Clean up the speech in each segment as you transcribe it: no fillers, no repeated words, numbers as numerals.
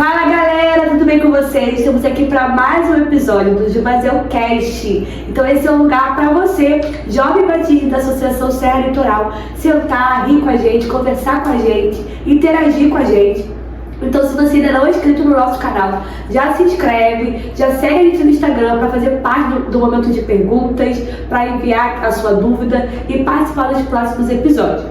Fala galera, tudo bem com vocês? Estamos aqui para mais um episódio do Jubazelcast. Então esse é um lugar para você, jovem batista da Associação Serra Litoral, sentar, rir com a gente, conversar com a gente, interagir com a gente. Então se você ainda não é inscrito no nosso canal, já se inscreve, já segue a gente no Instagram para fazer parte do momento de perguntas, para enviar a sua dúvida e participar dos próximos episódios.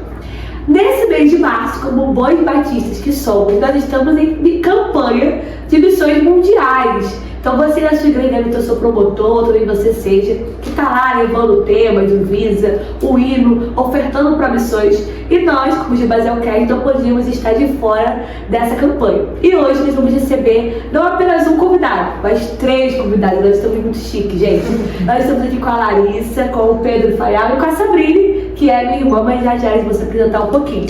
Nesse mês de março, como bons batistas que somos, nós estamos em campanha de missões mundiais. Então você na sua igreja deve ter o seu promotor, também você seja, que está lá levando o tema, divisa, o hino, ofertando para missões. E nós, como Jubazelcast, não podíamos estar de fora dessa campanha. E hoje nós vamos receber não apenas um convidado, mas 3 convidados. Nós estamos muito chiques, gente. Nós estamos aqui com a Larissa, com o Pedro Faial e com a Sabrine, que é minha irmã, mas já eles vão se apresentar um pouquinho.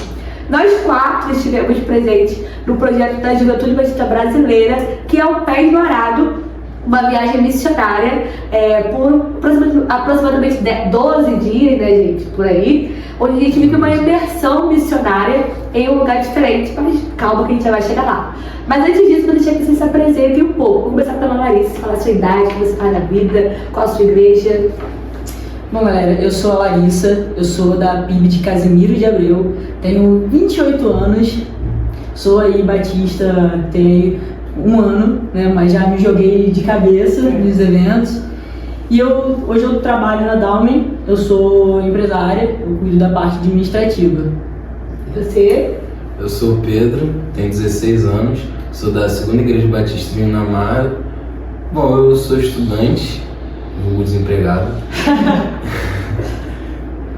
Nós 4 estivemos presentes no projeto da Juventude Batista Brasileira, que é o Pés no Arado, uma viagem missionária por aproximadamente 12 dias, né, gente, por aí, onde a gente vive uma imersão missionária em um lugar diferente, mas calma que a gente já vai chegar lá. Mas antes disso, vou deixar que você se apresente um pouco. Vou começar pela Larissa, falar a sua idade, o que você faz na vida, qual a sua igreja. Bom, galera, eu sou a Larissa, eu sou da PIB de Casimiro de Abreu, tenho 28 anos, sou aí batista, tenho um ano, né, mas já me joguei de cabeça nos eventos. E hoje eu trabalho na Dalmen, eu sou empresária, eu cuido da parte administrativa. E você? Eu sou o Pedro, tenho 16 anos, sou da Segunda Igreja Batista de Inamar. Bom, eu sou estudante, desempregado.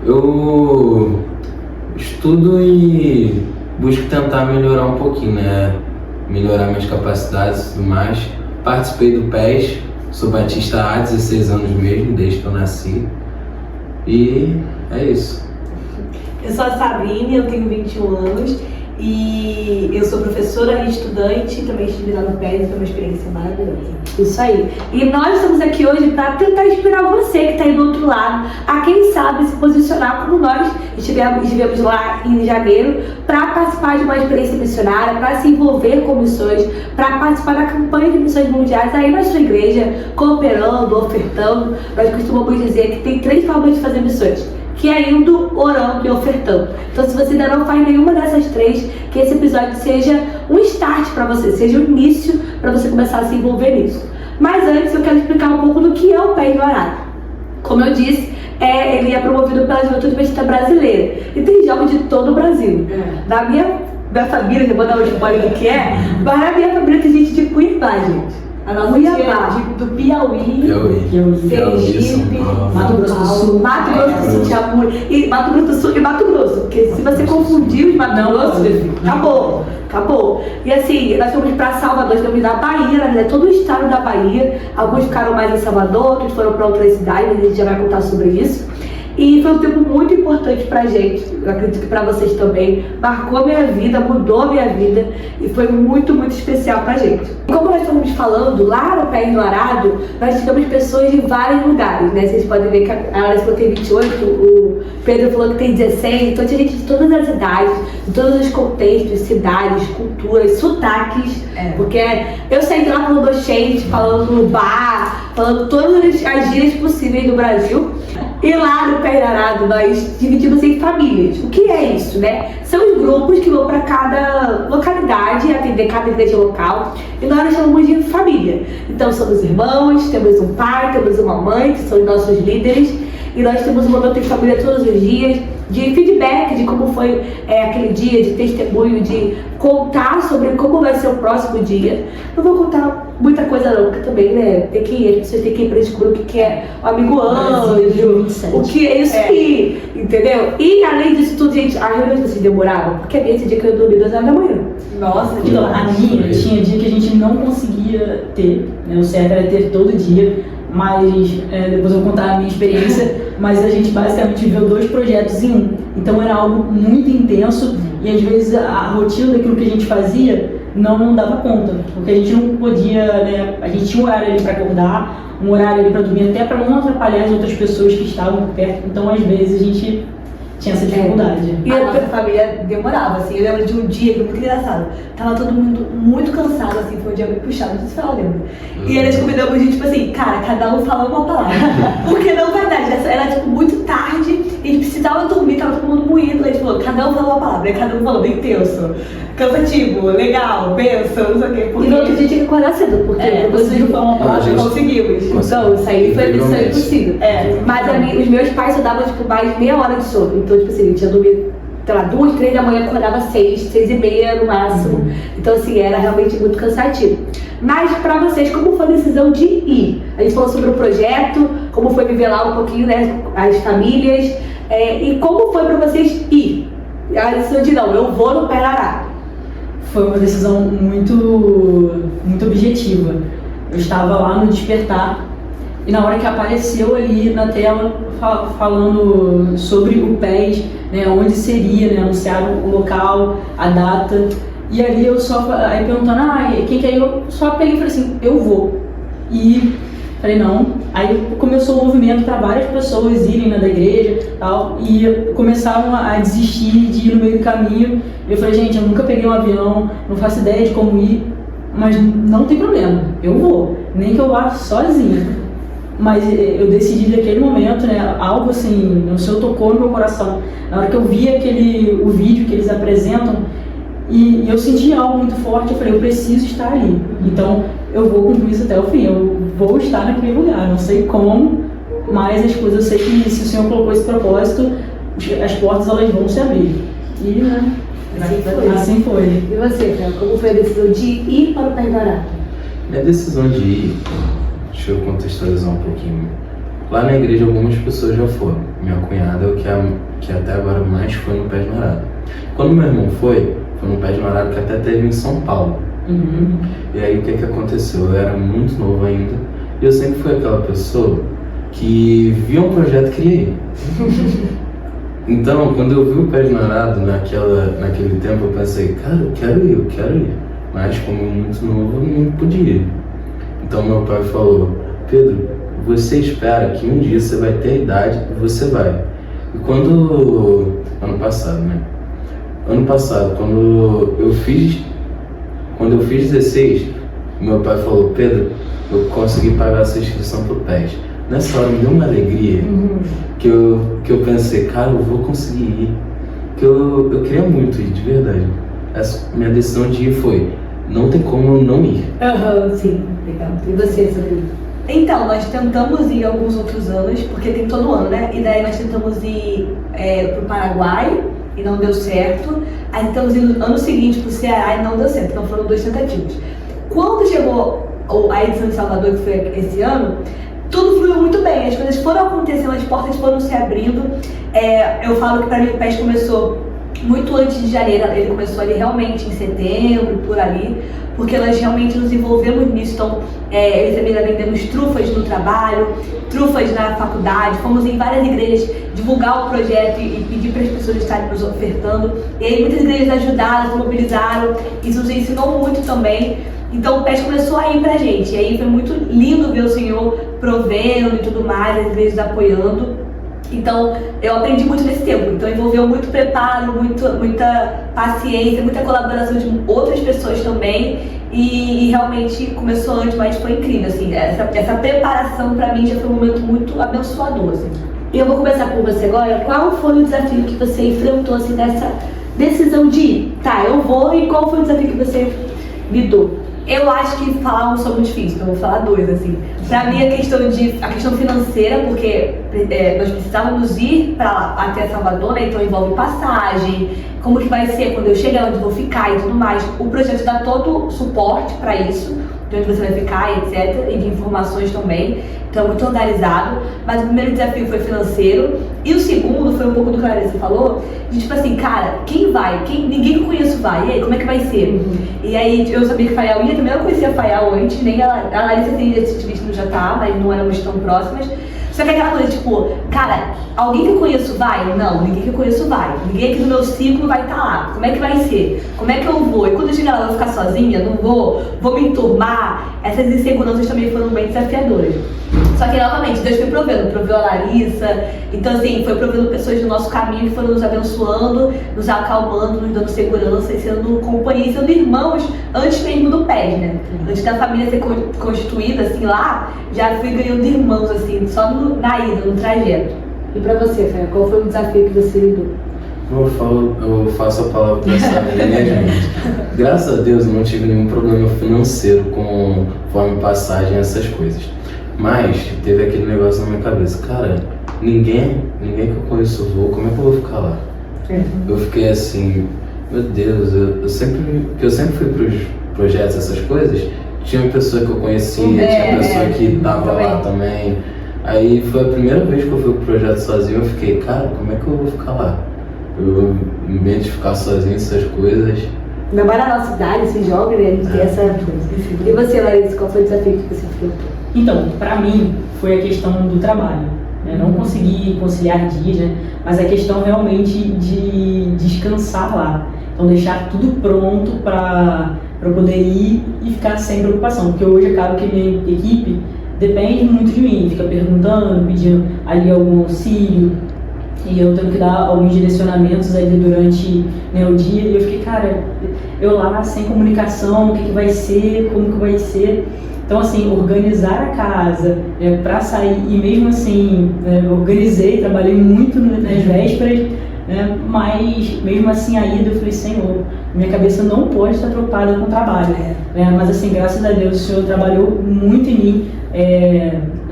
Eu estudo e busco tentar melhorar um pouquinho, né? Melhorar minhas capacidades e tudo mais. Participei do PES, sou batista há 16 anos mesmo, desde que eu nasci. E é isso. Eu sou a Sabrine, eu tenho 21 anos e eu sou professora e estudante, também estive lá no PES, foi uma experiência maravilhosa. Isso aí. E nós estamos aqui hoje para tentar inspirar você que está aí do outro lado, a quem sabe se posicionar como nós estivemos lá em janeiro, para participar de uma experiência missionária, para se envolver com missões, para participar da campanha de missões mundiais aí na sua igreja, cooperando, ofertando. Nós costumamos dizer que tem 3 formas de fazer missões, que é indo, orando e ofertando. Então se você ainda não faz nenhuma dessas 3, que esse episódio seja um start para você, seja um início para você começar a se envolver nisso. Mas antes eu quero explicar um pouco do que é o Pés no Arado. Como eu disse, ele é promovido pela Juventude Batista Brasileira e tem jovens de todo o Brasil. Na minha família, eu vou dar um spoiler do que é, mas na minha família tem gente de Cuiabá, gente. A nossa do Piauí, Sergipe, Mato Grosso do Sul, Mato Grosso do Sul, e Mato Grosso do Sul e Mato Grosso, porque se você confundir os Mato Grosso, acabou. E assim, nós fomos para Salvador, estamos na Bahia, né, todo o estado da Bahia, alguns ficaram mais em Salvador, outros foram para outras cidades, a gente já vai contar sobre isso. E foi um tempo muito importante pra gente, eu acredito que pra vocês também, marcou a minha vida, mudou a minha vida e foi muito, muito especial pra gente. Como nós estamos falando, lá no Pés no Arado, nós tivemos pessoas de vários lugares, né? Vocês podem ver que a Larissa falou que tem 28, o Pedro falou que tem 16, então tinha gente de todas as idades, de todos os contextos, cidades, culturas, sotaques, porque eu saí de lá falando oxente, falando no bar, falando todas as gírias possíveis do Brasil. E lá no Pés no Arado nós dividimos em famílias. O que é isso, né? São os grupos que vão para cada localidade, atender cada igreja local, e nós chamamos de família. Então somos irmãos, temos um pai, temos uma mãe, que são os nossos líderes, e nós temos um momento em família todos os dias, de feedback de como foi aquele dia, de testemunho, de contar sobre como vai ser o próximo dia. Não vou contar muita coisa não, porque também, né, as pessoas têm que ir para descobrir o que é o amigo anjo, o que é isso aqui, entendeu? E além disso tudo, gente, a reunião de vocês demoravam, porque havia esse dia que eu dormi 2 horas da manhã. Nossa, Então, a minha tinha dia que a gente não conseguia ter, né? O certo era ter todo dia, mas depois eu vou contar a minha experiência, mas a gente basicamente viveu 2 projetos em um, então era algo muito intenso e às vezes a rotina daquilo que a gente fazia não dava conta, porque a gente não podia, né, a gente tinha um horário ali para acordar, um horário ali para dormir, até para não atrapalhar as outras pessoas que estavam por perto, então às vezes a gente tinha essa dificuldade. E a nossa família demorava, assim. Eu lembro de um dia que foi muito engraçado. Tava todo mundo muito cansado, assim, foi um dia muito puxado, não sei se ela lembra. E eles convidamos a gente, tipo assim, cara, cada um falando uma palavra. Porque não vai dar, era tipo muito tarde, e a gente precisava dormir, tava todo mundo moído. A gente falou, cada um falou uma palavra, e cada um falou bem tenso, cansativo, legal, benção, não sei o quê. E no outro dia tinha que acordar cedo, porque Você não falou uma palavra. conseguimos. Então, isso aí foi a missão impossível. Mas os meus pais só davam, tipo, mais meia hora de sono. Então, tipo assim, eu tinha dormido, sei lá, 2, 3 da manhã, acordava 6, 6h30 no máximo. Então, assim, era realmente muito cansativo. Mas, pra vocês, como foi a decisão de ir? A gente falou sobre o projeto, como foi viver lá um pouquinho, né, as famílias. E como foi pra vocês ir? A decisão de, não, eu vou no Perará. Foi uma decisão muito objetiva. Eu estava lá no Despertar e na hora que apareceu ali na tela falando sobre o PES, né, onde seria, né, anunciaram o local, a data, e ali eu só aí perguntando, quem quer ir? Eu só peguei e falei assim, eu vou. E falei, não. Aí começou o movimento para várias pessoas irem da igreja e tal, e começaram a desistir de ir no meio do caminho. Eu falei, gente, eu nunca peguei um avião, não faço ideia de como ir, mas não tem problema, eu vou, nem que eu vá sozinha. Mas eu decidi naquele momento, né, algo assim, o Senhor tocou no meu coração. Na hora que eu vi o vídeo que eles apresentam, e eu senti algo muito forte, eu falei, eu preciso estar ali. Então, eu vou cumprir isso até o fim, eu vou estar naquele lugar, não sei como, mas as coisas, eu sei que se o Senhor colocou esse propósito, as portas elas vão se abrir. E, né, assim foi. E você, Fel, como foi a decisão de ir para o Perará? Minha decisão de ir, deixa eu contextualizar um pouquinho. Lá na igreja algumas pessoas já foram. Minha cunhada é o que até agora mais foi no Pés no Arado. Quando meu irmão foi no Pés no Arado que até teve em São Paulo. E aí o que aconteceu? Eu era muito novo ainda e eu sempre fui aquela pessoa que via um projeto e queria ir. Então, quando eu vi o Pés no Arado naquele tempo, eu pensei, cara, eu quero ir. Mas como muito novo, eu não podia ir. Então meu pai falou, Pedro, você espera que um dia você vai ter a idade e você vai. E ano passado, quando eu fiz 16, meu pai falou, Pedro, eu consegui pagar essa inscrição pro PES. Nessa hora me deu uma alegria que eu pensei, cara, eu vou conseguir ir. Que eu queria muito ir, de verdade. Minha decisão de ir foi, não tem como eu não ir. Sim, legal. E você, Sabrina? Então, nós tentamos ir alguns outros anos, porque tem todo ano, né? E daí nós tentamos ir pro Paraguai e não deu certo. Aí tentamos ir no ano seguinte pro Ceará e não deu certo. Então foram 2 tentativas. Quando chegou a edição de Salvador, que foi esse ano, tudo fluiu muito bem. As coisas foram acontecendo, as portas foram se abrindo. Eu falo que para mim o PES começou muito antes de janeiro, ele começou ali realmente em setembro, por ali, porque nós realmente nos envolvemos nisso. Então, eles também vendemos trufas no trabalho, trufas na faculdade, fomos em várias igrejas divulgar o projeto e pedir para as pessoas estarem nos ofertando. E aí muitas igrejas ajudaram, se mobilizaram, isso nos ensinou muito também. Então o PES começou a ir pra gente, e aí foi muito lindo ver o Senhor provendo e tudo mais, as igrejas apoiando. Então, eu aprendi muito nesse tempo. Então, envolveu muito preparo, muita paciência, muita colaboração de outras pessoas também. E realmente começou antes, mas foi incrível, assim. Essa preparação, pra mim, já foi um momento muito abençoador, assim. E eu vou começar por você agora. Qual foi o desafio que você enfrentou, assim, dessa decisão de ir? Tá, eu vou, e qual foi o desafio que você lidou? Eu acho que falar um só muito difícil, então eu vou falar 2, assim. Pra mim, a questão financeira, porque nós precisávamos ir pra lá, até Salvador, né? Então envolve passagem, como que vai ser quando eu chegar, onde eu vou ficar e tudo mais. O projeto dá todo o suporte pra isso, de onde você vai ficar, etc. E de informações também. Então é muito organizado. Mas o primeiro desafio foi financeiro. E o segundo foi um pouco do que a Larissa falou, de tipo assim, cara, quem vai? Ninguém que eu conheço vai. E aí, como é que vai ser? E aí eu sabia que Faial ia, também eu conhecia Faial antes, nem a Larissa tinha visto no Jatá, mas não éramos tão próximas. Só que aquela coisa, tipo, cara, alguém que eu conheço vai? Não, ninguém que eu conheço vai. Ninguém aqui do meu ciclo vai estar lá. Como é que vai ser? Como é que eu vou? E quando eu chegar lá, eu vou ficar sozinha? Não vou me enturmar? Essas inseguranças também foram bem desafiadoras. Só que, novamente, Deus foi proveu a Larissa. Então, assim, foi provendo pessoas do nosso caminho que foram nos abençoando, nos acalmando, nos dando segurança e sendo companhia, sendo irmãos antes mesmo do PES, né? Antes da família ser constituída, assim, lá, já fui ganhando irmãos, assim, só na ida, no trajeto. E pra você, Fé, qual foi o desafio que você lidou? Eu faço a palavra para essa minha gente. Graças a Deus eu não tive nenhum problema financeiro com forma passagem, essas coisas. Mas teve aquele negócio na minha cabeça, cara, ninguém que eu conheço voa, como é que eu vou ficar lá? Eu fiquei assim, meu Deus, eu sempre fui pros projetos, essas coisas, tinha uma pessoa que eu conhecia, tinha pessoa que tava lá também. Aí foi a primeira vez que eu fui pro projeto sozinho, eu fiquei, cara, como é que eu vou ficar lá? Eu me identificar sozinho, essas coisas. Ainda mais na nossa idade, esse jovem, né? A gente tem essa coisa. E você, Larissa, qual foi o desafio que você enfrentou? Então, para mim, foi a questão do trabalho. Né? Não consegui conciliar dias, né? Mas a questão realmente de descansar lá. Então, deixar tudo pronto para poder ir e ficar sem preocupação. Porque hoje acaba que a minha equipe depende muito de mim. Fica perguntando, pedindo ali algum auxílio. E eu tenho que dar alguns direcionamentos ali durante, né, o dia. E eu fiquei, cara, eu lá sem comunicação, o que vai ser, como que vai ser. Então, assim, organizar a casa para sair, e mesmo assim, organizei, trabalhei muito nas vésperas, né, mas mesmo assim a ida eu falei, Senhor, minha cabeça não pode estar preocupada com o trabalho. Né, mas assim, graças a Deus, o Senhor trabalhou muito em mim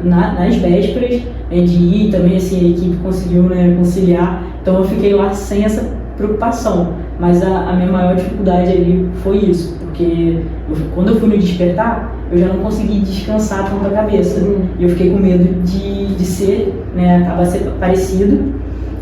nas vésperas de ir, também assim, a equipe conseguiu, né, conciliar, então eu fiquei lá sem essa preocupação, mas a minha maior dificuldade ali foi isso, porque quando eu fui no despertar, eu já não consegui descansar tanto a cabeça. E eu fiquei com medo de ser, né, acabar sendo parecido.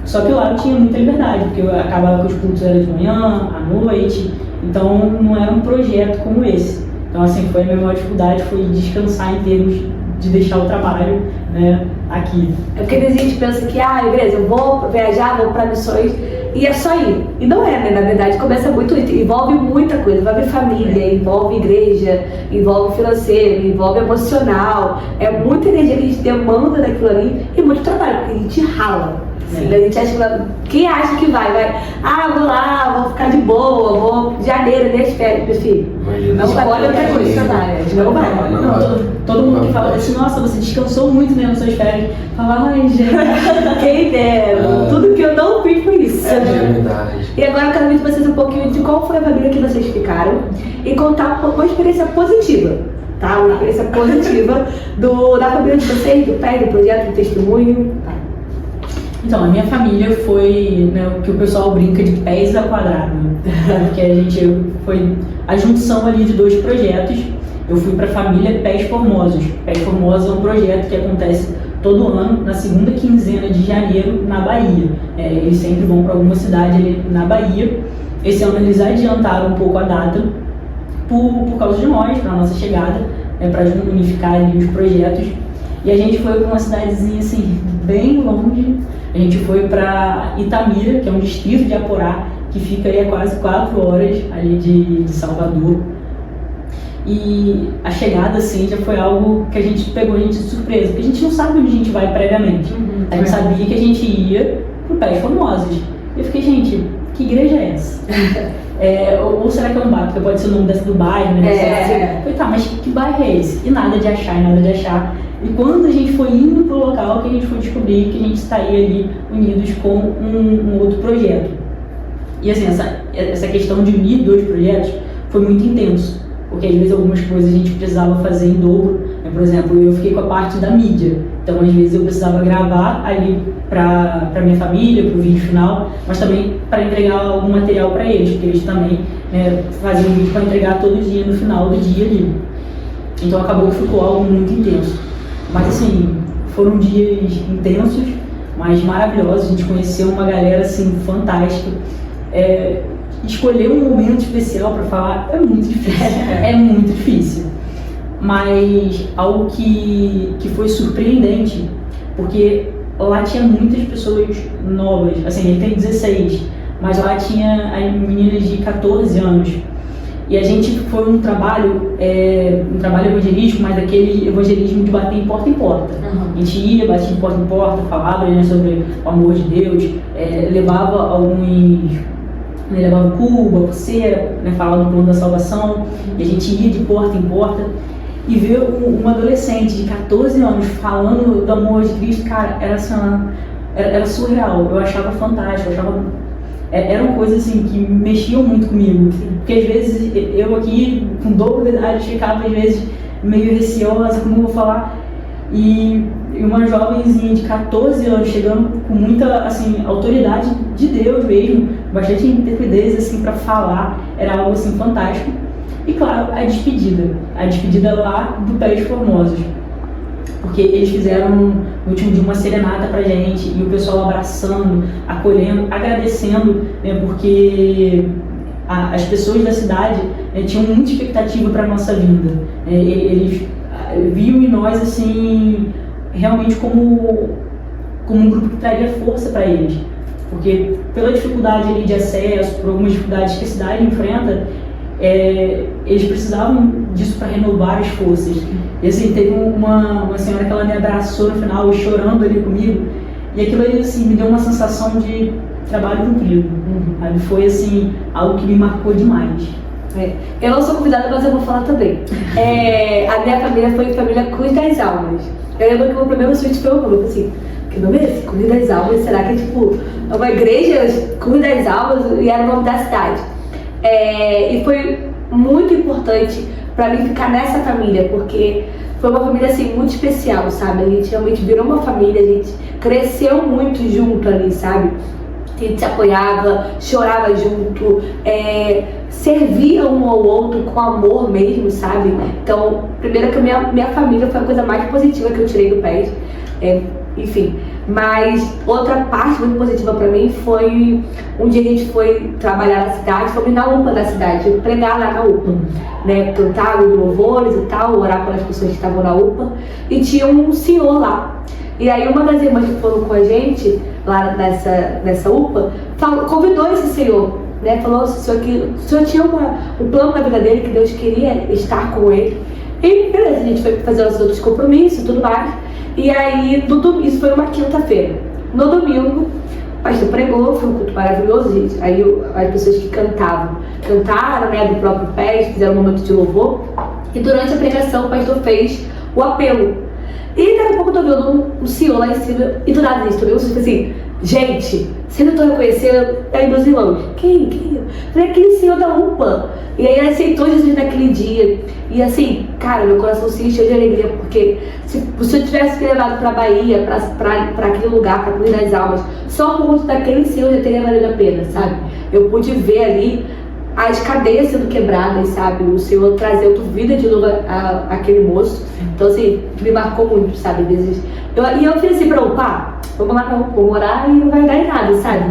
Só que lá eu tinha muita liberdade, porque eu acabava que os cultos eram de manhã, à noite, então não era um projeto como esse. Então, assim, foi a minha maior dificuldade, foi descansar em termos de deixar o trabalho, né, aqui. É porque a gente pensa que, beleza, eu vou viajar, vou para missões, e é só ir. E não é, né? Na verdade, começa muito, envolve muita coisa, envolve família, envolve igreja, envolve financeiro, envolve emocional. É muita energia que a gente demanda daquilo ali e muito trabalho, porque a gente rala. A gente acha que quem acha que vai? Vou lá, vou ficar de boa, vou janeiro, nem férias, meu filho. Não vai, olha outra coisa, trabalha. Não vai. Todo mundo que fala assim, nossa, você descansou muito, né, nas suas férias. Fala, ai, gente, quem dera, tudo que eu não fiz foi isso. É verdade. E agora eu quero ver de vocês um pouquinho de qual foi a família que vocês ficaram e contar uma experiência positiva. Tá? Uma experiência positiva da família de vocês, do PES, do projeto, do testemunho. Tá. Então, a minha família foi, né, o que o pessoal brinca de pés ao quadrado, né? Porque a gente foi a junção ali de dois projetos. Eu fui para a família Pés Formosos. Pés Formosos é um projeto que acontece todo ano, na segunda quinzena de janeiro, na Bahia. Eles sempre vão para alguma cidade ali na Bahia. Esse ano eles adiantaram um pouco a data por causa de nós, para a nossa chegada, para unificar ali os projetos. E a gente foi para uma cidadezinha assim, bem longe. A gente foi para Itamira, que é um distrito de Aporá, que fica aí a quase 4 horas ali de Salvador. E a chegada, assim, já foi algo que a gente pegou a gente de surpresa, porque a gente não sabe onde a gente vai previamente. A gente sabia que a gente ia pro Pés Formosos. Eu fiquei, gente, que igreja é essa? Ou será que é um bairro? Porque pode ser o nome do bairro, né? Eu falei, tá, mas que bairro é esse? E nada de achar. E quando a gente foi indo pro local, que a gente foi descobrir que a gente estaria ali unidos com um outro projeto. E assim, essa questão de unir dois projetos foi muito intenso, porque às vezes algumas coisas a gente precisava fazer em dobro. Por exemplo, eu fiquei com a parte da mídia, então às vezes eu precisava gravar ali para minha família, para o vídeo final, mas também para entregar algum material para eles, porque eles também faziam vídeo para entregar todo dia no final do dia ali. Então acabou que ficou algo muito intenso. Mas assim, foram dias intensos, mas maravilhosos. A gente conheceu uma galera assim fantástica. Escolher um momento especial para falar é muito difícil. É muito difícil. Mas algo que foi surpreendente, porque lá tinha muitas pessoas novas, assim, ele tem 16, mas lá tinha as meninas de 14 anos. E a gente foi um trabalho evangelístico, mas aquele evangelismo de bater em porta em porta. Uhum. A gente ia, batia de porta em porta, falava, né, sobre o amor de Deus, levava Cuba, pulseira, né, falava do plano da salvação, e a gente ia de porta em porta. E ver um adolescente de 14 anos falando do amor de Cristo, cara, era surreal. Eu achava fantástico, eram coisas assim que mexiam muito comigo. Porque às vezes eu aqui, com dobro de idade, ficava às vezes meio receosa, como eu vou falar. E uma jovenzinha de 14 anos chegando com muita assim, autoridade de Deus mesmo, bastante intrepidez assim, para falar, era algo assim fantástico. E claro, a despedida lá do Pés Formosos, porque eles fizeram no último dia uma serenata pra gente, e o pessoal abraçando, acolhendo, agradecendo, né, porque as pessoas da cidade tinham muita expectativa para nossa vinda. Eles viam em nós assim, realmente como um grupo que traria força para eles, porque pela dificuldade ali de acesso, por algumas dificuldades que a cidade enfrenta, eles precisavam disso para renovar as forças. E assim, teve uma senhora que ela me abraçou no final, chorando ali comigo, e aquilo ali assim, me deu uma sensação de trabalho cumprido. Foi assim, algo que me marcou demais. Eu não sou convidada, mas eu vou falar também. A minha família foi família Cruz das Almas. Eu lembro que o meu primeiro switch foi o grupo, assim, que nome é esse? Cruz das Almas? Será que é tipo uma igreja Cruz das Almas e era o nome da cidade? E foi muito importante pra mim ficar nessa família, porque foi uma família assim muito especial, sabe? A gente realmente virou uma família, a gente cresceu muito junto ali, sabe? A gente se apoiava, chorava junto, servia um ao outro com amor mesmo, sabe? Então, primeiro que a minha família foi a coisa mais positiva que eu tirei do PES, enfim. Mas outra parte muito positiva pra mim foi um dia a gente foi trabalhar na cidade, fomos na UPA da cidade, pregar lá na UPA, né? Cantar os louvores e tal, orar pelas pessoas que estavam na UPA, e tinha um senhor lá. E aí uma das irmãs que foram com a gente lá nessa UPA convidou esse senhor, né? Falou que o senhor tinha um plano na vida dele, que Deus queria estar com ele. E beleza, a gente foi fazer os outros compromissos e tudo mais. E aí, isso foi uma quinta-feira. No domingo, o pastor pregou, foi um culto maravilhoso, gente. Aí as pessoas que cantaram, né, do próprio PES, fizeram um momento de louvor. E durante a pregação, o pastor fez o apelo. E daqui a pouco eu tô vendo um senhor lá em cima, e do nada disso, eu falei assim, gente, se eu não tô reconhecendo, aí meus irmãos, quem? Falei, aquele senhor da UPA. E aí ele aceitou Jesus naquele dia. E assim, cara, meu coração se encheu de alegria, porque se eu tivesse me levado pra Bahia, pra aquele lugar, pra Cruz das Almas, só por conta daquele senhor já teria valido a pena, sabe? Eu pude ver ali as cadeias sendo quebradas, sabe? O Senhor trazer outra vida de novo àquele moço. Então, assim, me marcou muito, sabe? E eu fiz assim, vamos lá pra vamos orar e não vai dar em nada, sabe?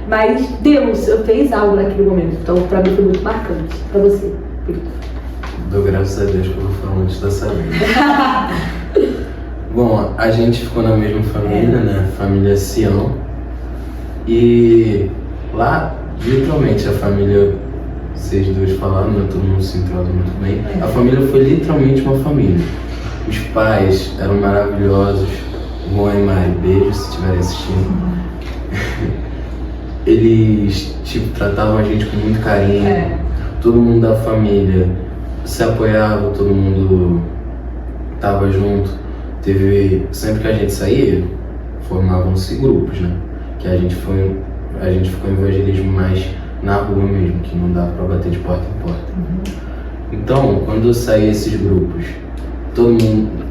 Mas Deus fez algo naquele momento. Então, pra mim foi muito marcante. Pra você, Pedro. Dou graças a Deus pelo falar onde está sabendo. Bom, a gente ficou na mesma família, né? Família Sião. E lá, literalmente, a família, vocês dois falaram, né? Todo mundo se entrosa muito bem. A família foi literalmente uma família. Os pais eram maravilhosos. Juan e Mari, beijo se estiverem assistindo. Eles, tratavam a gente com muito carinho. Todo mundo da família se apoiava, todo mundo tava junto. Sempre que a gente saía, formavam-se grupos, né? Que a gente ficou em evangelismo mais na rua mesmo, que não dava pra bater de porta em porta. Então, quando eu saía esses grupos, todo mundo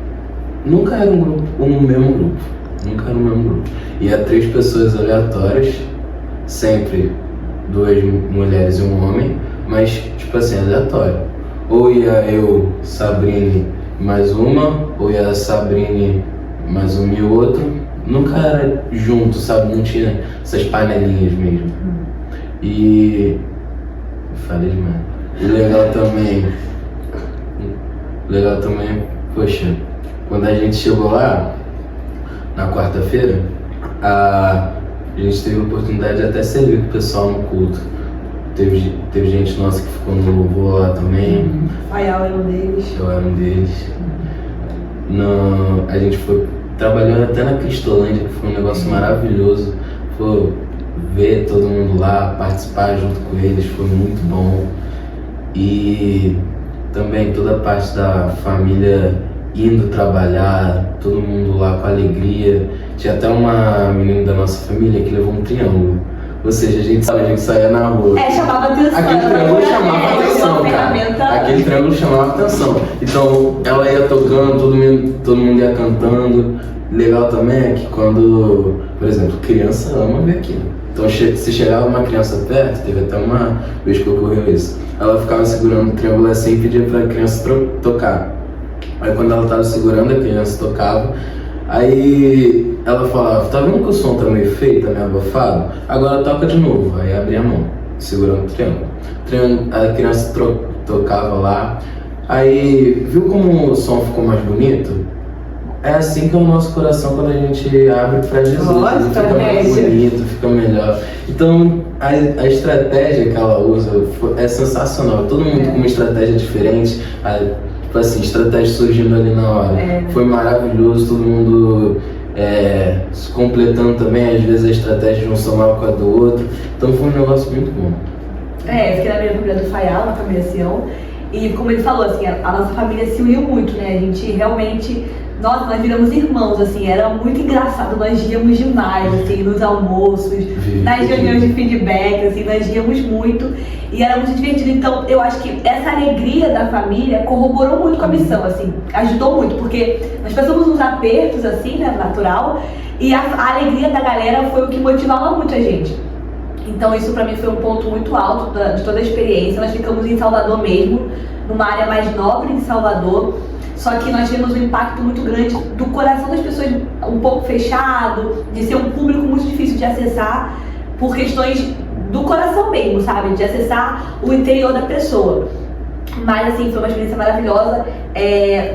nunca era um mesmo grupo. Ia 3 pessoas aleatórias, sempre 2 mulheres e um homem, mas assim, aleatório. Ou ia eu, Sabrine, mais uma, ou ia a Sabrine, mais um e o outro. Nunca era junto, sabe? Não tinha essas panelinhas mesmo. E falei demais. E legal também, poxa, quando a gente chegou lá, na quarta-feira, a gente teve a oportunidade de até servir com o pessoal no culto. Teve gente nossa que ficou no louvor lá também. Faial era um deles. Eu era um deles. A gente foi trabalhando até na Cristolândia, que foi um negócio maravilhoso. Foi ver todo mundo lá, participar junto com eles, foi muito bom. E também toda a parte da família indo trabalhar, todo mundo lá com alegria. Tinha até uma menina da nossa família que levou um triângulo. Ou seja, a gente saía na rua. Chamava atenção. Aquele triângulo chamava atenção, cara. Aquele triângulo chamava atenção. Então, ela ia tocando, todo mundo ia cantando. Legal também é que quando, por exemplo, criança ama ver aquilo. Então, se chegava uma criança perto, teve até uma vez que ocorreu isso. Ela ficava segurando o triângulo assim e pedia pra criança tocar. Aí, quando ela tava segurando, a criança tocava. Aí ela falava, tá vendo que o som tá meio feio, tá meio abafado? Agora toca de novo. Aí abria a mão, segurando o triângulo. A criança tocava lá. Aí viu como o som ficou mais bonito? É assim que é o nosso coração quando a gente abre pra Jesus. Ele fica mais bonito, fica melhor. Então a estratégia que ela usa é sensacional. Todo mundo com uma estratégia diferente. Assim, estratégia surgindo ali na hora. Foi maravilhoso, todo mundo se completando também, às vezes a estratégia de um somava com a do outro. Então foi um negócio muito bom. Eu fiquei na minha família do Faial, na família Sião. E como ele falou, assim, a nossa família se uniu muito, né? A gente realmente, nós viramos irmãos, assim, era muito engraçado, nós íamos demais, assim, nos almoços, nas reuniões de feedback, assim, nós íamos muito e era muito divertido. Então, eu acho que essa alegria da família corroborou muito com a missão, assim, ajudou muito, porque nós passamos uns apertos, assim, né, natural, e a alegria da galera foi o que motivava muito a gente. Então isso pra mim foi um ponto muito alto de toda a experiência. Nós ficamos em Salvador mesmo, numa área mais nobre de Salvador, só que nós tivemos um impacto muito grande do coração das pessoas um pouco fechado, de ser um público muito difícil de acessar por questões do coração mesmo, sabe? De acessar o interior da pessoa. Mas assim, foi uma experiência maravilhosa.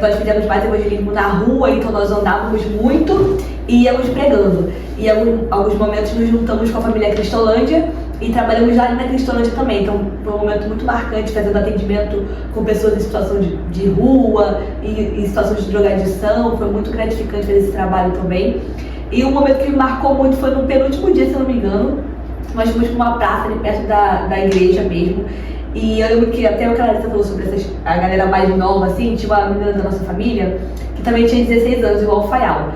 Nós fizemos mais evangelismo na rua, então nós andávamos muito e íamos pregando. E em alguns momentos nos juntamos com a família Cristolândia e trabalhamos lá na Cristolândia também. Então foi um momento muito marcante, fazendo atendimento com pessoas em situação de rua e em situações de drogadição. Foi muito gratificante fazer esse trabalho também. E um momento que me marcou muito foi no penúltimo dia, se eu não me engano. Nós fomos para uma praça ali perto da igreja mesmo. E eu lembro que até o que a Larissa falou sobre a galera mais nova, assim, tinha uma menina da nossa família que também tinha 16 anos, igual o Faial.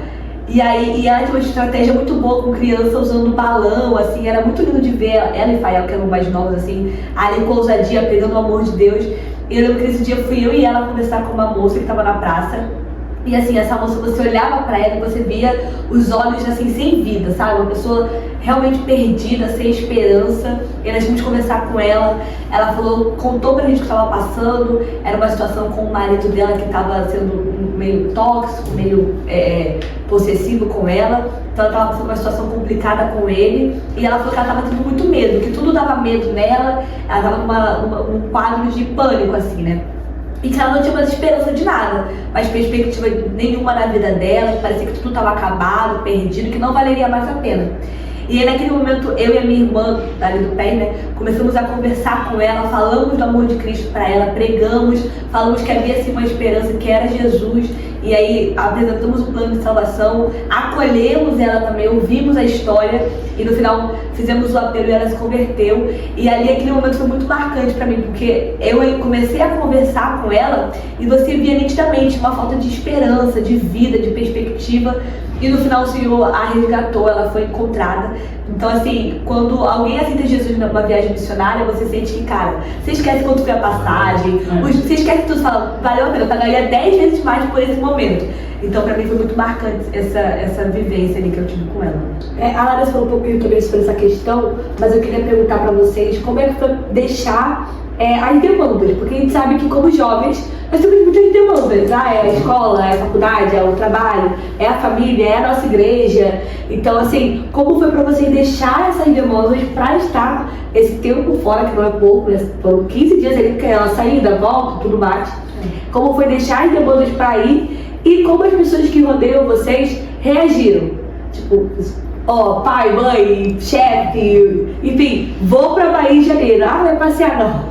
E ela tinha uma estratégia muito boa com criança usando balão, assim, era muito lindo de ver ela e Faial, que eram mais novos, assim, ali com ousadia, pegando o amor de Deus. E eu lembro que nesse dia fui eu e ela conversar com uma moça que estava na praça. E assim, essa moça, você olhava pra ela e você via os olhos assim, sem vida, sabe? Uma pessoa realmente perdida, sem esperança. E nós fomos conversar com ela. Ela falou, contou pra gente o que estava passando. Era uma situação com o marido dela que estava sendo meio tóxico, meio possessivo com ela. Então ela estava passando uma situação complicada com ele. E ela falou que ela estava tendo muito medo, que tudo dava medo nela. Ela estava num quadro de pânico, assim, né? E que ela não tinha mais esperança de nada, mais perspectiva nenhuma na vida dela, que parecia que tudo estava acabado, perdido, que não valeria mais a pena. E aí naquele momento, eu e a minha irmã, ali do pé, né, começamos a conversar com ela, falamos do amor de Cristo para ela, pregamos, falamos que havia assim uma esperança, que era Jesus. E aí apresentamos um plano de salvação, acolhemos ela também, ouvimos a história e no final fizemos o apelo e ela se converteu. E ali aquele momento foi muito marcante pra mim, porque eu comecei a conversar com ela e você via nitidamente uma falta de esperança, de vida, de perspectiva. E no final o Senhor a resgatou, ela foi encontrada. Então assim, quando alguém aceita Jesus numa viagem missionária, você sente que, cara, você esquece quanto foi a passagem, você esquece tudo, fala, valeu a pena, eu pagaria 10 vezes mais por esse momento. Então pra mim foi muito marcante essa vivência ali que eu tive com ela. A Larissa falou um pouquinho também sobre essa questão, mas eu queria perguntar pra vocês como é que foi deixar as demandas, porque a gente sabe que como jovens nós temos muitas demandas, é a escola, é a faculdade, é o trabalho, é a família, é a nossa igreja. Então assim, como foi pra vocês deixar essas demandas pra estar esse tempo fora, que não é pouco, né? Foram 15 dias ali, que ela saída, volta, tudo mais. Como foi deixar as demandas pra ir e como as pessoas que rodeiam vocês reagiram. Tipo, ó, pai, mãe, chefe, enfim, vou pra Bahia em janeiro. Ah, não vai passear não.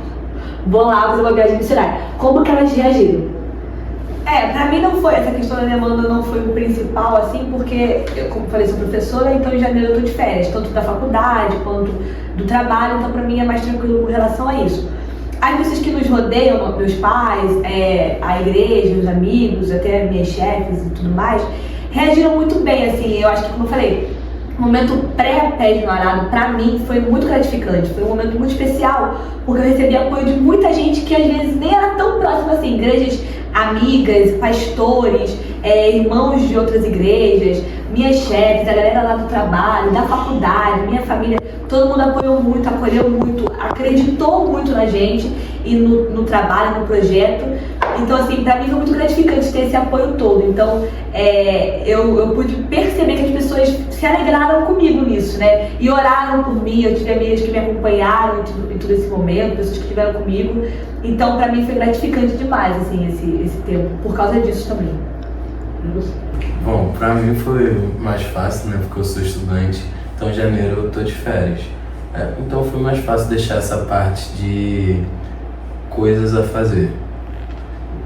Vou lá fazer uma viagem missionária. Como que elas reagiram? Pra mim não foi, essa questão da demanda não foi o principal, assim, porque, eu, como falei, sou professora, então em janeiro eu tô de férias, tanto da faculdade quanto do trabalho, então pra mim é mais tranquilo com relação a isso. As pessoas que nos rodeiam, meus pais, a igreja, os amigos, até minhas chefes e tudo mais, reagiram muito bem, assim, eu acho que, como eu falei, o momento pré-Pés no Arado, pra mim, foi muito gratificante, foi um momento muito especial, porque eu recebi apoio de muita gente que às vezes nem era tão próxima assim, igrejas amigas, pastores, irmãos de outras igrejas, minhas chefes, a galera lá do trabalho, da faculdade, minha família, todo mundo apoiou muito, acolheu muito, acreditou muito na gente e no trabalho, no projeto. Então, assim, pra mim foi muito gratificante ter esse apoio todo. Então, eu pude perceber que as pessoas se alegraram comigo nisso, né? E oraram por mim. Eu tive amigas que me acompanharam em todo esse momento, pessoas que estiveram comigo. Então, pra mim foi gratificante demais, assim, esse tempo, por causa disso também. Bom, pra mim foi mais fácil, né? Porque eu sou estudante, então em janeiro eu tô de férias. Então foi mais fácil deixar essa parte de coisas a fazer.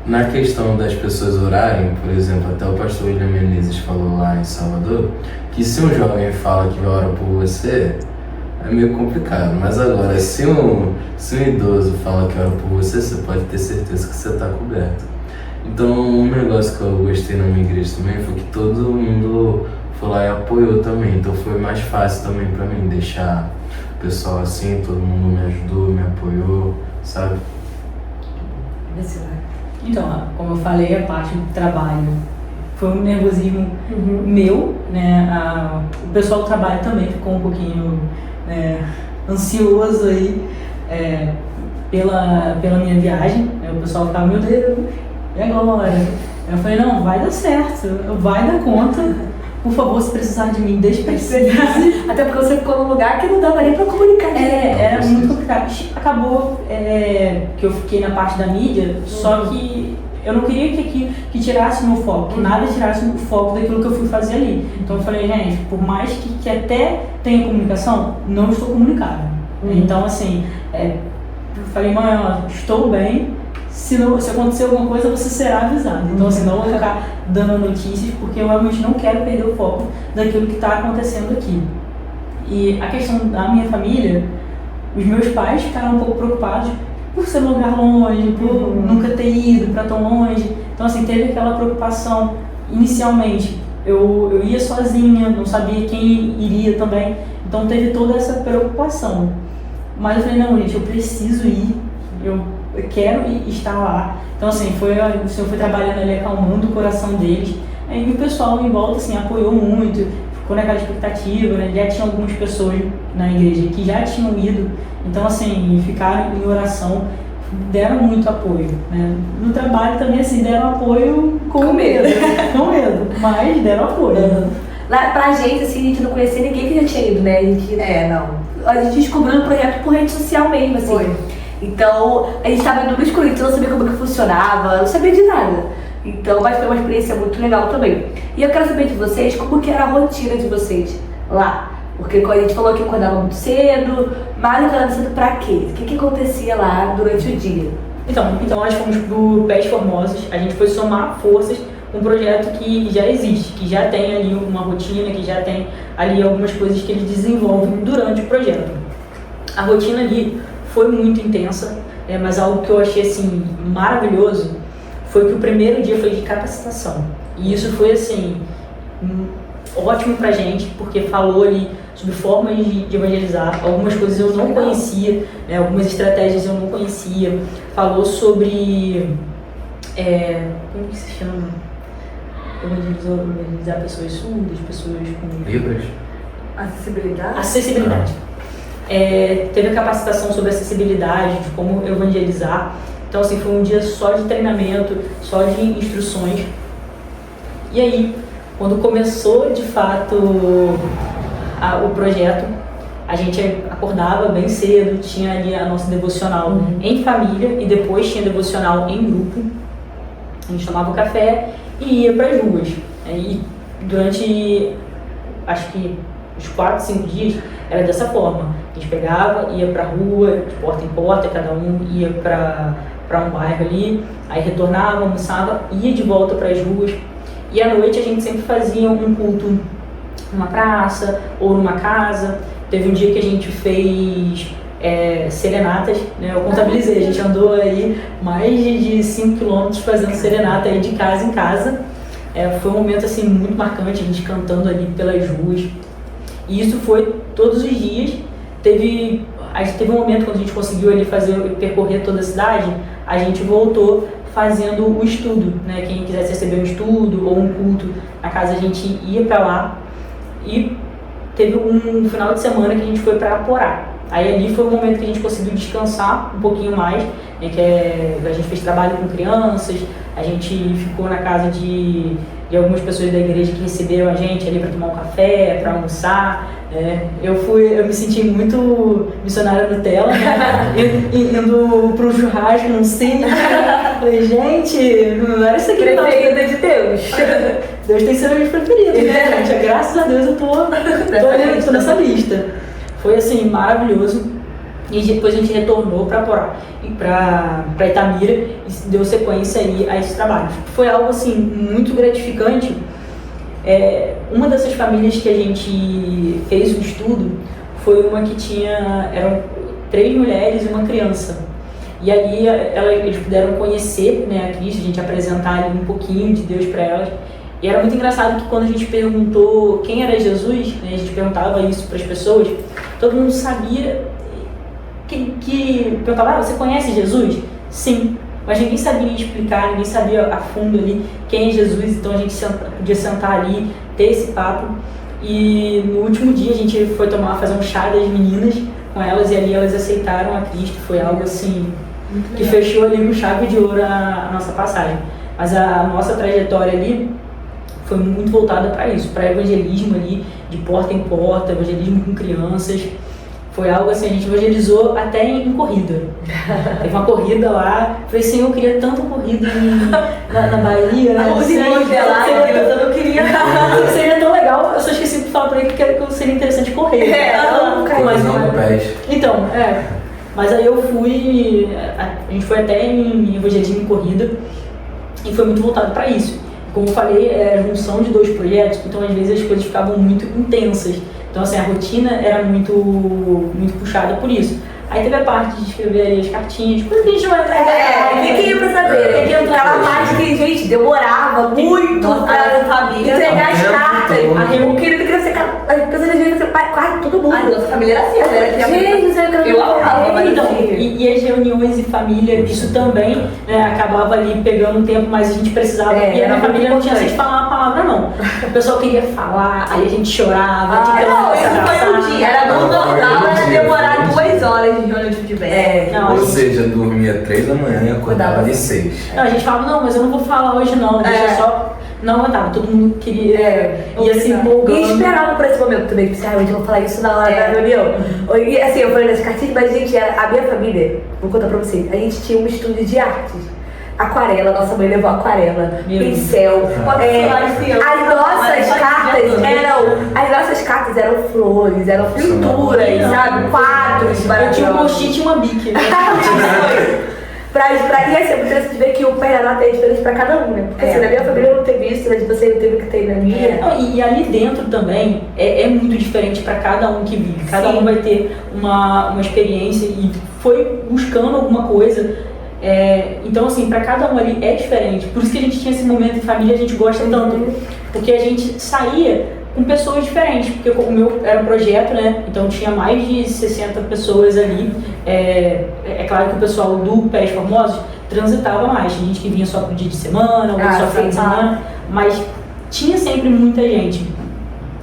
Na questão das pessoas orarem, por exemplo, até o pastor William Menezes falou lá em Salvador, que se um jovem fala que ora por você, é meio complicado. Mas agora, se um idoso fala que ora por você, você pode ter certeza que você está coberto. Então, um negócio que eu gostei na minha igreja também foi que todo mundo foi lá e apoiou também. Então foi mais fácil também para mim deixar o pessoal assim, todo mundo me ajudou, me apoiou, sabe? Então, como eu falei, a parte do trabalho foi um nervosismo meu, né? O pessoal do trabalho também ficou um pouquinho ansioso aí pela minha viagem. O pessoal ficava, meu Deus, e agora? Eu falei, não, vai dar certo, vai dar conta. Por favor, se precisar de mim, deixe precisar. Até porque você ficou num lugar que não dava nem pra comunicar. Era muito complicado. Acabou que eu fiquei na parte da mídia, só que eu não queria que tirasse o meu foco, que nada tirasse o foco daquilo que eu fui fazer ali. Então eu falei, gente, por mais que até tenha comunicação, não estou comunicado. Então assim, eu falei, mãe, ó, estou bem, se acontecer alguma coisa, você será avisado. Então assim, não vou ficar dando notícias, porque eu realmente não quero perder o foco daquilo que está acontecendo aqui. E a questão da minha família, os meus pais ficaram um pouco preocupados por ser um lugar longe, por nunca ter ido para tão longe. Então assim, teve aquela preocupação inicialmente. Eu ia sozinha, não sabia quem iria também, então teve toda essa preocupação. Mas eu falei, não, gente, eu preciso ir, eu quero estar lá. Então assim, o Senhor foi trabalhando ali, acalmando o coração deles. E o pessoal em volta assim, apoiou muito, ficou naquela expectativa, né? Já tinha algumas pessoas na igreja que já tinham ido, então assim, ficaram em oração, deram muito apoio, né? No trabalho também assim, deram apoio com medo, mas deram apoio. Lá, pra gente, assim, a gente não conhecia ninguém que já tinha ido, né? A gente descobriu o projeto por rede social mesmo, assim. Foi. Então, a gente estava no escuro, então não sabia como que funcionava, não sabia de nada. Então, mas foi uma experiência muito legal também. E eu quero saber de vocês, como que era a rotina de vocês lá? Porque a gente falou que acordava muito cedo, mas acordava cedo pra quê? O que acontecia lá durante o dia? Então nós fomos pro Pés Formosos, a gente foi somar forças com um projeto que já existe, que já tem ali uma rotina, que já tem ali algumas coisas que eles desenvolvem durante o projeto. A rotina ali foi muito intensa, mas algo que eu achei assim maravilhoso foi que o primeiro dia foi de capacitação. E isso foi assim ótimo pra gente, porque falou ali sobre formas de evangelizar, algumas coisas eu não conhecia, né, algumas estratégias eu não conhecia. Falou sobre como que se chama? Evangelizar pessoas surdas, pessoas com Libras. Acessibilidade. Teve a capacitação sobre acessibilidade, de como evangelizar. Então assim, foi um dia só de treinamento, só de instruções. E aí, quando começou de fato o projeto, a gente acordava bem cedo, tinha ali a nossa devocional em família e depois tinha devocional em grupo. A gente tomava café e ia para as ruas. E durante, acho que os 4, 5 dias, era dessa forma. A gente pegava, ia pra rua, de porta em porta, cada um ia pra um bairro ali, aí retornava, almoçava, ia de volta para as ruas. E à noite a gente sempre fazia um culto numa praça ou numa casa. Teve um dia que a gente fez serenatas, né? Eu contabilizei, a gente andou aí mais de 5 quilômetros fazendo serenata aí de casa em casa. Foi um momento assim muito marcante, a gente cantando ali pelas ruas. E isso foi todos os dias. Teve um momento quando a gente conseguiu ali percorrer toda a cidade, a gente voltou fazendo o estudo, né? Quem quisesse receber um estudo ou um culto na casa, a gente ia para lá. E teve um final de semana que a gente foi para Aporá. Aí ali foi o momento que a gente conseguiu descansar um pouquinho mais, né? A gente fez trabalho com crianças, a gente ficou na casa de algumas pessoas da igreja que receberam a gente ali para tomar um café, para almoçar. Eu me senti muito missionária Nutella, né? Indo pro churrasco, não sei. Falei, gente, não era isso aqui não. Preferida de Deus. Deus tem cerveja preferida, né, gente? Graças a Deus eu tô nessa lista. Foi assim, maravilhoso. E depois a gente retornou para Itamira e deu sequência aí a esse trabalho. Foi algo assim muito gratificante. Uma dessas famílias que a gente fez o estudo foi uma que eram 3 mulheres e uma criança. E ali eles puderam conhecer, né, a Cristo, a gente apresentar ali um pouquinho de Deus para elas. E era muito engraçado que quando a gente perguntou quem era Jesus, né, a gente perguntava isso para as pessoas, todo mundo sabia que perguntava, você conhece Jesus? Sim. Mas ninguém sabia explicar, ninguém sabia a fundo ali quem é Jesus, então a gente podia sentar ali, ter esse papo. E no último dia a gente foi fazer um chá das meninas com elas e ali elas aceitaram a Cristo. Foi algo assim que fechou ali com chave de ouro a nossa passagem. Mas a nossa trajetória ali foi muito voltada para isso, para evangelismo ali, de porta em porta, evangelismo com crianças. Foi algo assim, a gente evangelizou até em corrida. Teve uma corrida lá, falei, Senhor, eu queria tanto corrida na Bahia, né? Eu não queria. Seria tão legal, eu só esqueci de falar pra ele que seria interessante correr. Então, mas aí eu fui, a gente foi até em evangelismo em corrida e foi muito voltado para isso. Como eu falei, é a junção de 2 projetos, então às vezes as coisas ficavam muito intensas. Então, assim, a rotina era muito puxada por isso. Aí teve a parte de escrever ali as cartinhas, coisa que a gente vai atrás. Quem ia pra saber? Aquela parte que, gente, demorava muito pra família entregar as cartas. O querido queria ser casa de ser pai, quase todo mundo. A nossa família era assim, né? Eu amava. Então, e as reuniões em família, isso também, né, acabava ali pegando um tempo, mas a gente precisava. E a minha família não tinha assim de falar uma palavra, não. O pessoal queria falar, aí a gente chorava. Isso foi um dia. Era no normal, era demorar 2 horas de reunião de feedback. Ou seja, dormia 3 da manhã e acordava de 6. Não, a gente falava, não, mas eu não vou falar hoje não, deixa só. Não aguentava, todo mundo queria. E assim, empolgando. E esperava por esse momento também, porque eu vou falar isso na hora da reunião. E assim, eu falei nessas cartinhas, mas gente, a minha família, vou contar pra vocês, a gente tinha um estúdio de artes. Aquarela, nossa mãe levou aquarela, pincel. As nossas cartas eram flores, eram pinturas, sabe? Quadros. Eu tinha um post-it e uma bique. Né? E assim, é muito interessante ver que o Pernambuco é diferente pra cada um, né? Porque assim, na minha família eu não teve isso, né? De você não teve que ter na minha. E ali dentro também é muito diferente pra cada um que vive. Cada um vai ter uma experiência e foi buscando alguma coisa. Então assim, pra cada um ali é diferente. Por isso que a gente tinha esse momento em família, a gente gosta tanto. Porque a gente saía com pessoas diferentes, porque o meu era um projeto, né? Então tinha mais de 60 pessoas ali. É claro que o pessoal do Pés Formosos transitava mais. Tinha gente que vinha só pro dia de semana, ou só final de semana, mas tinha sempre muita gente.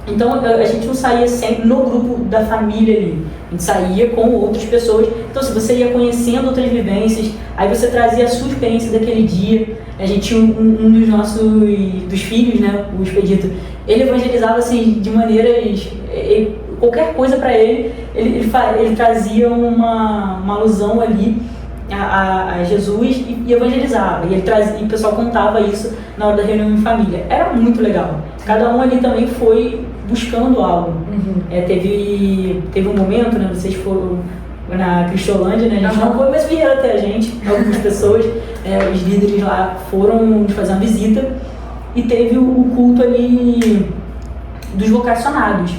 Então a gente não saía sempre no grupo da família ali, a gente saía com outras pessoas. Então se você ia conhecendo outras vivências, aí você trazia a sua experiência daquele dia. A gente tinha um dos filhos, né, o Expedito, ele evangelizava assim de maneiras, qualquer coisa para ele trazia uma alusão ali a Jesus e evangelizava. E o pessoal contava isso na hora da reunião em família. Era muito legal. Cada um ali também foi buscando algo. Teve um momento, né? Vocês foram na Cristolândia, né? A gente não foi, mas vieram até a gente, algumas pessoas, os líderes lá foram fazer uma visita e teve o culto ali dos vocacionados.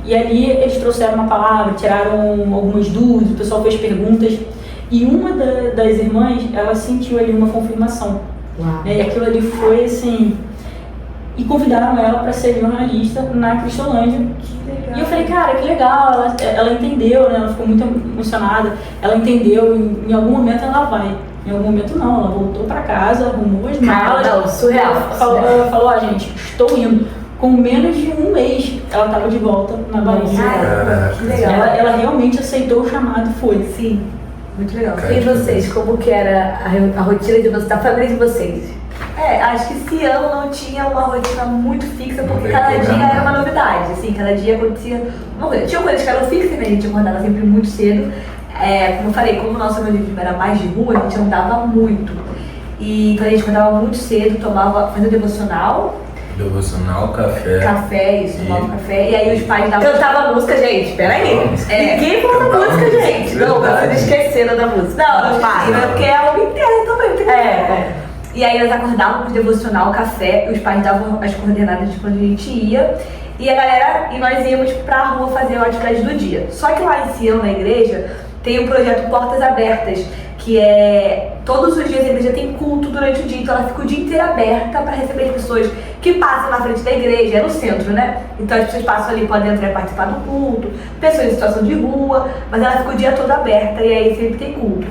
E ali eles trouxeram uma palavra, tiraram algumas dúvidas, o pessoal fez perguntas e uma das irmãs, ela sentiu ali uma confirmação. E aquilo ali foi assim... E convidaram ela para ser jornalista na Cristolândia. E eu falei, cara, que legal, ela entendeu, né? Ela ficou muito emocionada, ela entendeu, em algum momento ela vai. Em algum momento não, ela voltou para casa, arrumou as malas. Não, surreal. Falou, gente, estou indo. Com menos de um mês, ela estava de volta na Bahia. Que legal. Ela realmente aceitou o chamado e foi. Sim, muito legal. E vocês, como que era a rotina de vocês, da família de vocês? Acho que esse ano não tinha uma rotina muito fixa, porque cada dia era uma novidade, assim, cada dia acontecia uma coisa. Tinha coisas que eram fixas, né? A gente acordava sempre muito cedo. Como eu falei, como o nosso evangelismo era mais de rua, a gente andava muito. E então a gente acordava muito cedo, fazia devocional, café, isso, tomava café. E aí os pais davam... Cantava música, gente, peraí. Ninguém falou música, gente. Não, vocês esqueceram da música. Não, porque é algo interno também. E aí elas acordavam pro devocional, café, e os pais davam as coordenadas de quando a gente ia. E nós íamos pra rua fazer a atividade do dia. Só que lá em Sião, na igreja, tem um projeto Portas Abertas, que todos os dias a igreja tem culto durante o dia, então ela fica o dia inteiro aberta para receber as pessoas que passam na frente da igreja, é no centro, né? Então as pessoas passam ali, podem entrar e participar do culto, pessoas em situação de rua, mas ela fica o dia todo aberta e aí sempre tem culto.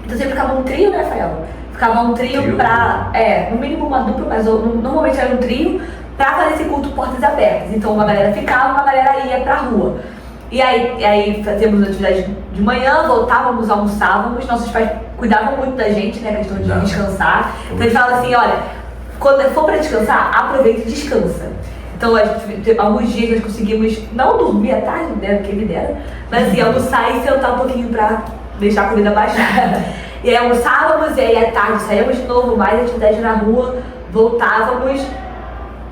Então sempre ficava um trio, né, Rafael? Ficava um trio pra, no mínimo uma dupla, mas normalmente era um trio pra fazer esse culto Portas Abertas. Então uma galera ficava, uma galera ia pra rua. E aí fazíamos atividade de manhã, voltávamos, almoçávamos, nossos pais cuidavam muito da gente, né, questão de descansar. Então eles falavam assim, olha, quando for pra descansar, aproveita e descansa. Então alguns dias nós conseguimos não dormir à tarde, né, que me dera, mas assim, almoçar e sentar um pouquinho pra deixar a comida baixar. E aí almoçávamos, e aí à tarde saíamos de novo, mais atividade na rua, voltávamos,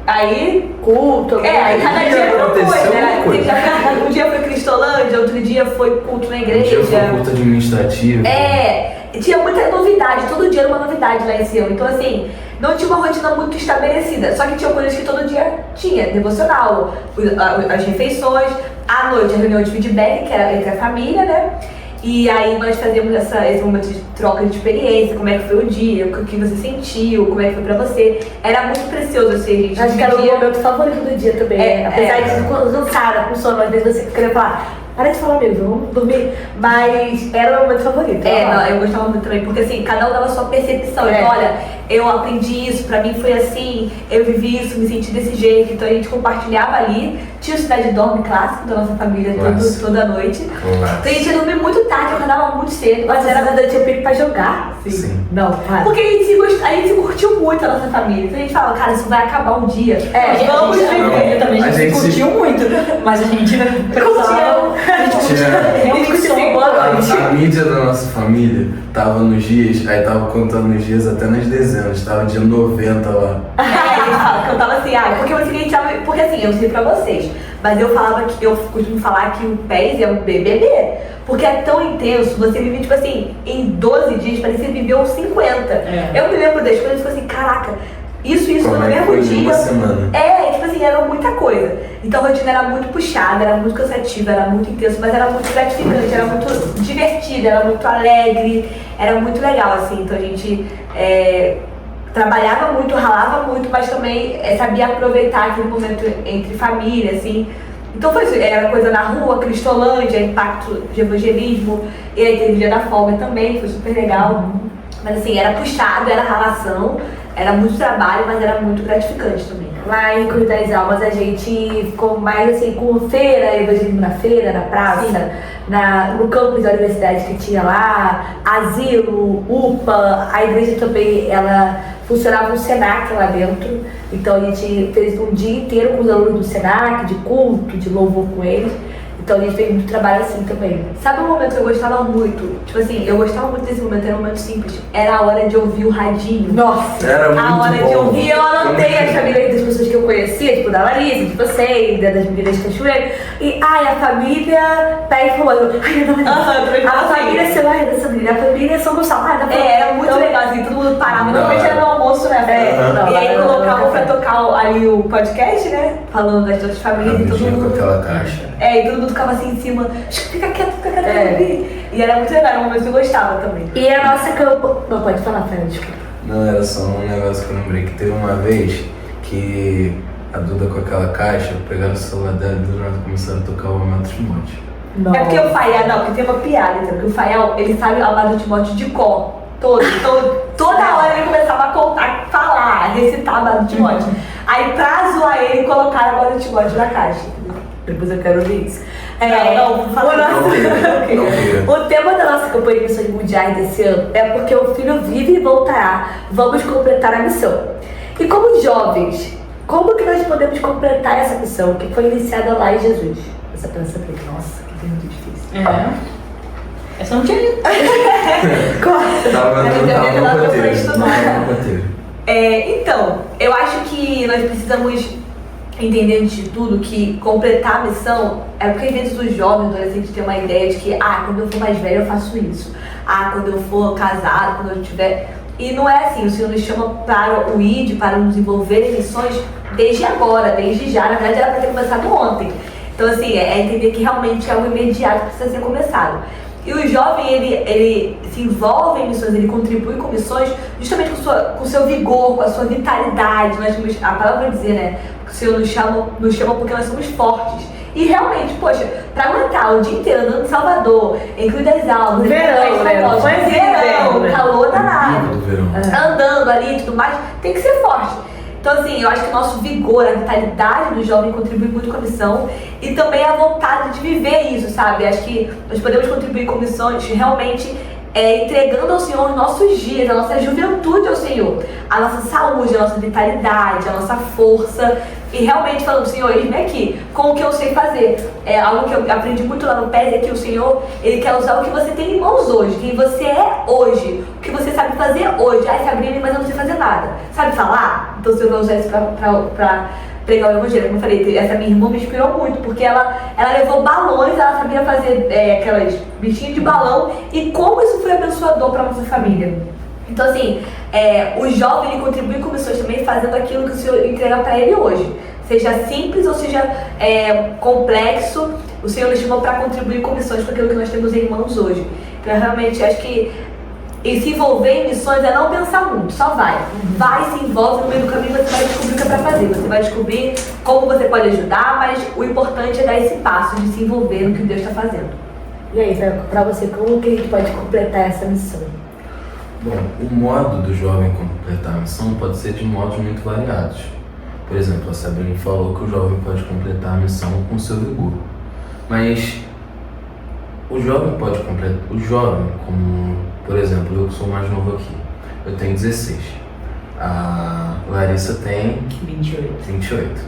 aí culto, aí cada dia era uma coisa, né? Um dia foi Cristolândia, outro dia foi culto na igreja. Um dia foi culto administrativo. Tinha muita novidade, todo dia era uma novidade lá em Sião. Então assim, não tinha uma rotina muito estabelecida, só que tinha coisas que todo dia tinha, devocional, as refeições, à noite a reunião de feedback, que era entre a família, né? E aí nós fazíamos esse momento de troca de experiência, como é que foi o dia, o que você sentiu, como é que foi pra você. Era muito precioso assim, a gente. Acho que era o momento favorito do dia também, apesar de cansada, com sono, às vezes você queria falar, para de falar mesmo, vamos dormir. Mas era o momento favorito. Eu gostava muito também, porque assim, cada um dava a sua percepção. Então, olha, eu aprendi isso, pra mim foi assim, eu vivi isso, me senti desse jeito. Então a gente compartilhava ali. Tinha o Cidade Dorme clássico da nossa família toda noite. Então a gente ia dormir muito tarde, eu acordava muito cedo. Mas era verdade, tinha pique pra jogar. Sim. Não, para. Porque a gente se curtiu muito a nossa família. Então a gente falava, cara, isso vai acabar um dia. Vamos viver também. A gente curtiu muito, mas a gente curtiu. A mídia da nossa família tava nos dias, aí tava contando os dias até nas dezenas, tava dia 90 lá. Eu tava assim, porque assim, eu sei pra vocês, mas eu costumo falar que o PES é um BBB, porque é tão intenso, você vive, tipo assim, em 12 dias, parece que você viveu 50. Eu me lembro das coisas e fico assim, caraca, isso no mesmo dia. Uma semana. Tipo assim, era muita coisa. Então a rotina era muito puxada, era muito cansativa, era muito intenso, mas era muito gratificante, era muito divertida, era muito alegre, era muito legal, assim. Então a gente trabalhava muito, ralava muito, mas também sabia aproveitar aquele momento entre família, assim. Então foi isso, era coisa na rua, Cristolândia, impacto de evangelismo, e aí teve o dia da folga também, foi super legal. Mas assim, era puxado, era ralação, era muito trabalho, mas era muito gratificante também. Lá em Cruz das Almas a gente ficou mais assim com feira, evangelismo na feira, na praça, no campus da universidade que tinha lá, asilo, UPA, a igreja também, ela funcionava no Senac lá dentro, então a gente fez um dia inteiro com os alunos do Senac, de culto, de louvor com eles. Então a gente fez muito trabalho assim também. Sabe um momento que eu gostava muito? Tipo assim, eu gostava muito desse momento, era um momento simples. Era a hora de ouvir o radinho. Nossa! Era muito A hora bom. de ouvir. E eu anotei as famílias das pessoas que eu conhecia, tipo da Larissa, de você, das meninas de Cachoeiro. E, a família Pé e Fulano. Ai, não, a família Celular dessa menina, a família São Gonçalo. Era muito legal, assim, todo mundo parava. Normalmente era no almoço, né? E aí colocavam pra tocar ali o podcast, né? Falando das outras famílias e todo Com mundo. aquela caixa. E todo mundo ficava assim em cima, fica quieto, E era muito legal, era um momento que eu gostava também. E a nossa campanha... Não, pode falar, Fran, desculpa. Não, era só um negócio que eu lembrei, que teve uma vez que a Duda com aquela caixa, pegaram o celular dela e do nada começaram a tocar o Amado Timóteo. É porque o Faial, não, porque tem uma piada, então, porque o Faial, ele sabe o Amado Timóteo de cor, todo. Então, toda hora ele começava a contar, falar, a recitar o Amado Timóteo. Aí, pra zoar ele, colocaram o Amado Timóteo na caixa. Depois eu quero ouvir isso. O tema da nossa campanha de missões mundiais desse ano é porque o filho vive e voltará, vamos completar a missão. E como jovens, como que nós podemos completar essa missão que foi iniciada lá em Jesus? Essa pensa aqui, nossa, que pergunta difícil. Essa não tinha lido. Tava no roteiro. Então, eu acho que nós precisamos entender antes de tudo que completar a missão é porque às vezes os jovens, adolescentes têm uma ideia de que quando eu for mais velho eu faço isso, quando eu for casado, quando eu tiver... E não é assim, o Senhor nos chama para o ID, para nos envolver em missões desde agora, desde já, na verdade era para ter começado ontem. Então assim, é entender que realmente é algo imediato que precisa ser começado. E o jovem, ele se envolve em missões, ele contribui com missões justamente com o seu vigor, com a sua vitalidade. Nós temos, a palavra vai dizer, né? Que o Senhor nos chama porque nós somos fortes. E realmente, poxa, pra aguentar o dia inteiro andando em Salvador, em Cruz das Almas, verão, calor danado, andando ali e tudo mais, tem que ser forte. Então assim, eu acho que o nosso vigor, a vitalidade do jovem contribui muito com a missão e também a vontade de viver isso, sabe? Acho que nós podemos contribuir com missões realmente entregando ao Senhor os nossos dias, a nossa juventude ao Senhor, a nossa saúde, a nossa vitalidade, a nossa força e realmente falando, Senhor, eis-me aqui, com o que eu sei fazer. É algo que eu aprendi muito lá no PES, é que o Senhor, Ele quer usar o que você tem em mãos hoje, quem você é hoje, o que você sabe fazer hoje. Sabrina, mas eu não sei fazer nada. Sabe falar? Então o Senhor vai usar isso pra pregar o evangelho. Como eu falei, essa minha irmã me inspirou muito, porque ela levou balões, ela sabia fazer aquelas bichinhos de balão, e como isso foi abençoador para nossa família. Então assim, o jovem ele contribui com missões também fazendo aquilo que o Senhor entrega para ele hoje. Seja simples ou seja complexo, o Senhor nos chamou para contribuir com missões com aquilo que nós temos em mãos hoje. Então eu realmente acho que e se envolver em missões é não pensar muito, só vai. Vai, se envolve, no meio do caminho você vai descobrir o que é pra fazer. Você vai descobrir como você pode ajudar, mas o importante é dar esse passo de se envolver no que Deus está fazendo. E aí, pra você, como que a gente pode completar essa missão? Bom, o modo do jovem completar a missão pode ser de modos muito variados. Por exemplo, a Sabrina falou que o jovem pode completar a missão com seu vigor. Mas o jovem pode completar... O jovem, como... Por exemplo, eu que sou mais novo aqui, eu tenho 16. A Larissa tem 28.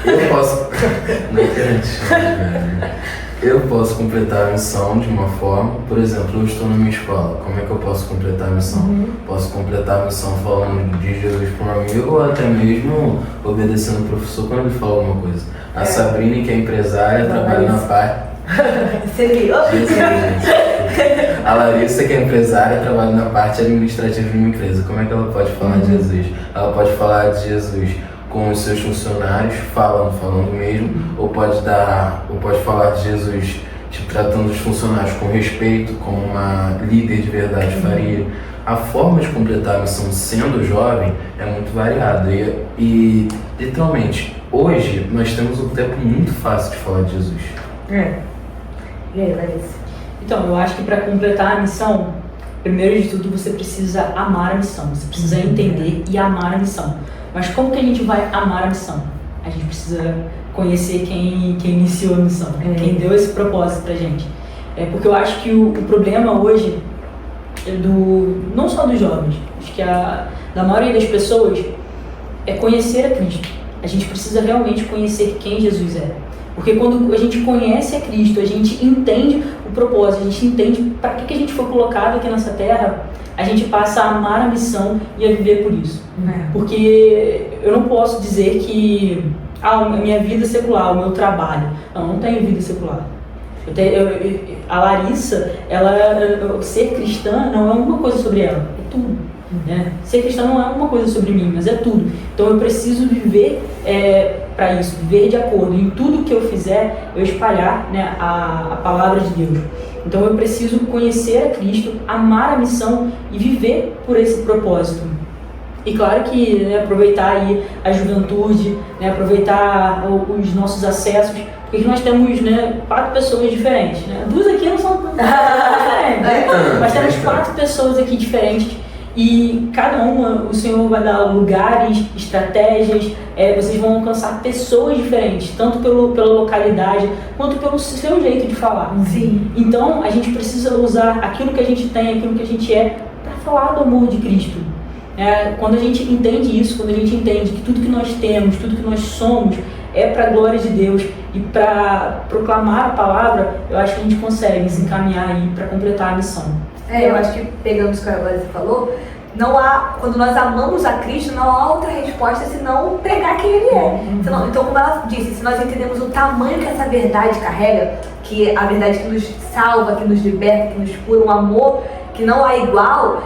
Eu posso... Não é eu posso completar a missão de uma forma, por exemplo, eu estou na minha escola, como é que eu posso completar a missão? Posso completar a missão falando de Jesus para um amigo ou até mesmo obedecendo o professor quando ele fala alguma coisa. A Sabrina, que é empresária, trabalha na parte... A Larissa, que é empresária, trabalha na parte administrativa de uma empresa. Como é que ela pode falar de Jesus? Ela pode falar de Jesus com os seus funcionários, falando mesmo, ou pode falar de Jesus tratando os funcionários com respeito, como uma líder de verdade faria. A forma de completar a missão sendo jovem é muito variada e literalmente, hoje nós temos um tempo muito fácil de falar de Jesus. E aí, Larissa? Então, eu acho que para completar a missão, primeiro de tudo você precisa amar a missão, você precisa entender e amar a missão. Mas como que a gente vai amar a missão? A gente precisa conhecer quem iniciou a missão, quem deu esse propósito pra gente. Porque eu acho que o problema hoje, não só dos jovens, acho que da maioria das pessoas, é conhecer a Cristo. A gente precisa realmente conhecer quem Jesus é. Porque quando a gente conhece a Cristo, a gente entende o propósito, a gente entende para que a gente foi colocado aqui nessa terra, a gente passa a amar a missão e a viver por isso. Porque eu não posso dizer que a minha vida é secular, o meu trabalho. Não tenho vida secular. A Larissa, ser cristã não é uma coisa sobre ela, é tudo. Né? Ser cristã não é uma coisa sobre mim, mas é tudo. Então eu preciso viver para isso, viver de acordo. Em tudo que eu fizer, eu espalhar, né, a palavra de Deus. Então eu preciso conhecer a Cristo, amar a missão e viver por esse propósito. E claro que, né, aproveitar aí a juventude, né, aproveitar os nossos acessos, porque nós temos, né, 4 pessoas diferentes. Né? 2 aqui não são diferentes, mas temos 4 pessoas aqui diferentes. E cada uma, o Senhor vai dar lugares, estratégias, vocês vão alcançar pessoas diferentes, tanto pela localidade, quanto pelo seu jeito de falar. Sim. Então, a gente precisa usar aquilo que a gente tem, aquilo que a gente é, para falar do amor de Cristo. Quando a gente entende isso, quando a gente entende que tudo que nós temos, tudo que nós somos, é para a glória de Deus e para proclamar a palavra, eu acho que a gente consegue se encaminhar aí para completar a missão. Eu acho que, pegando isso que a Larissa falou, quando nós amamos a Cristo, não há outra resposta senão pregar quem Ele é. Então, como ela disse, se nós entendemos o tamanho que essa verdade carrega, que a verdade que nos salva, que nos liberta, que nos cura, um amor que não há igual,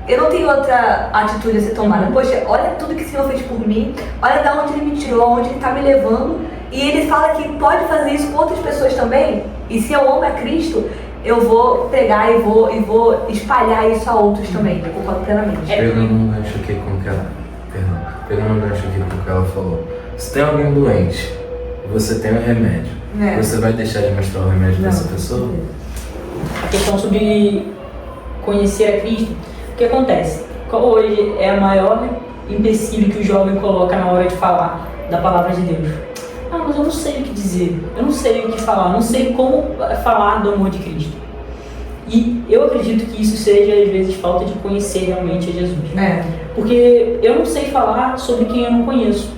eu não tenho outra atitude a ser tomada. Poxa, olha tudo que o Senhor fez por mim, olha de onde Ele me tirou, onde Ele está me levando, e Ele fala que pode fazer isso com outras pessoas também. E se eu amo a Cristo, eu vou pegar e vou espalhar isso a outros também. Eu concordo plenamente. Pegando um gancho aqui com o que ela falou. Se tem alguém doente, você tem um remédio, você vai deixar de mostrar o remédio para essa pessoa? A questão sobre conhecer a Cristo, o que acontece? Qual hoje é a maior empecilho que o jovem coloca na hora de falar da palavra de Deus? Mas eu não sei o que dizer, eu não sei o que falar, não sei como falar do amor de Cristo. E eu acredito que isso seja, às vezes, falta de conhecer realmente a Jesus. Porque eu não sei falar sobre quem eu não conheço.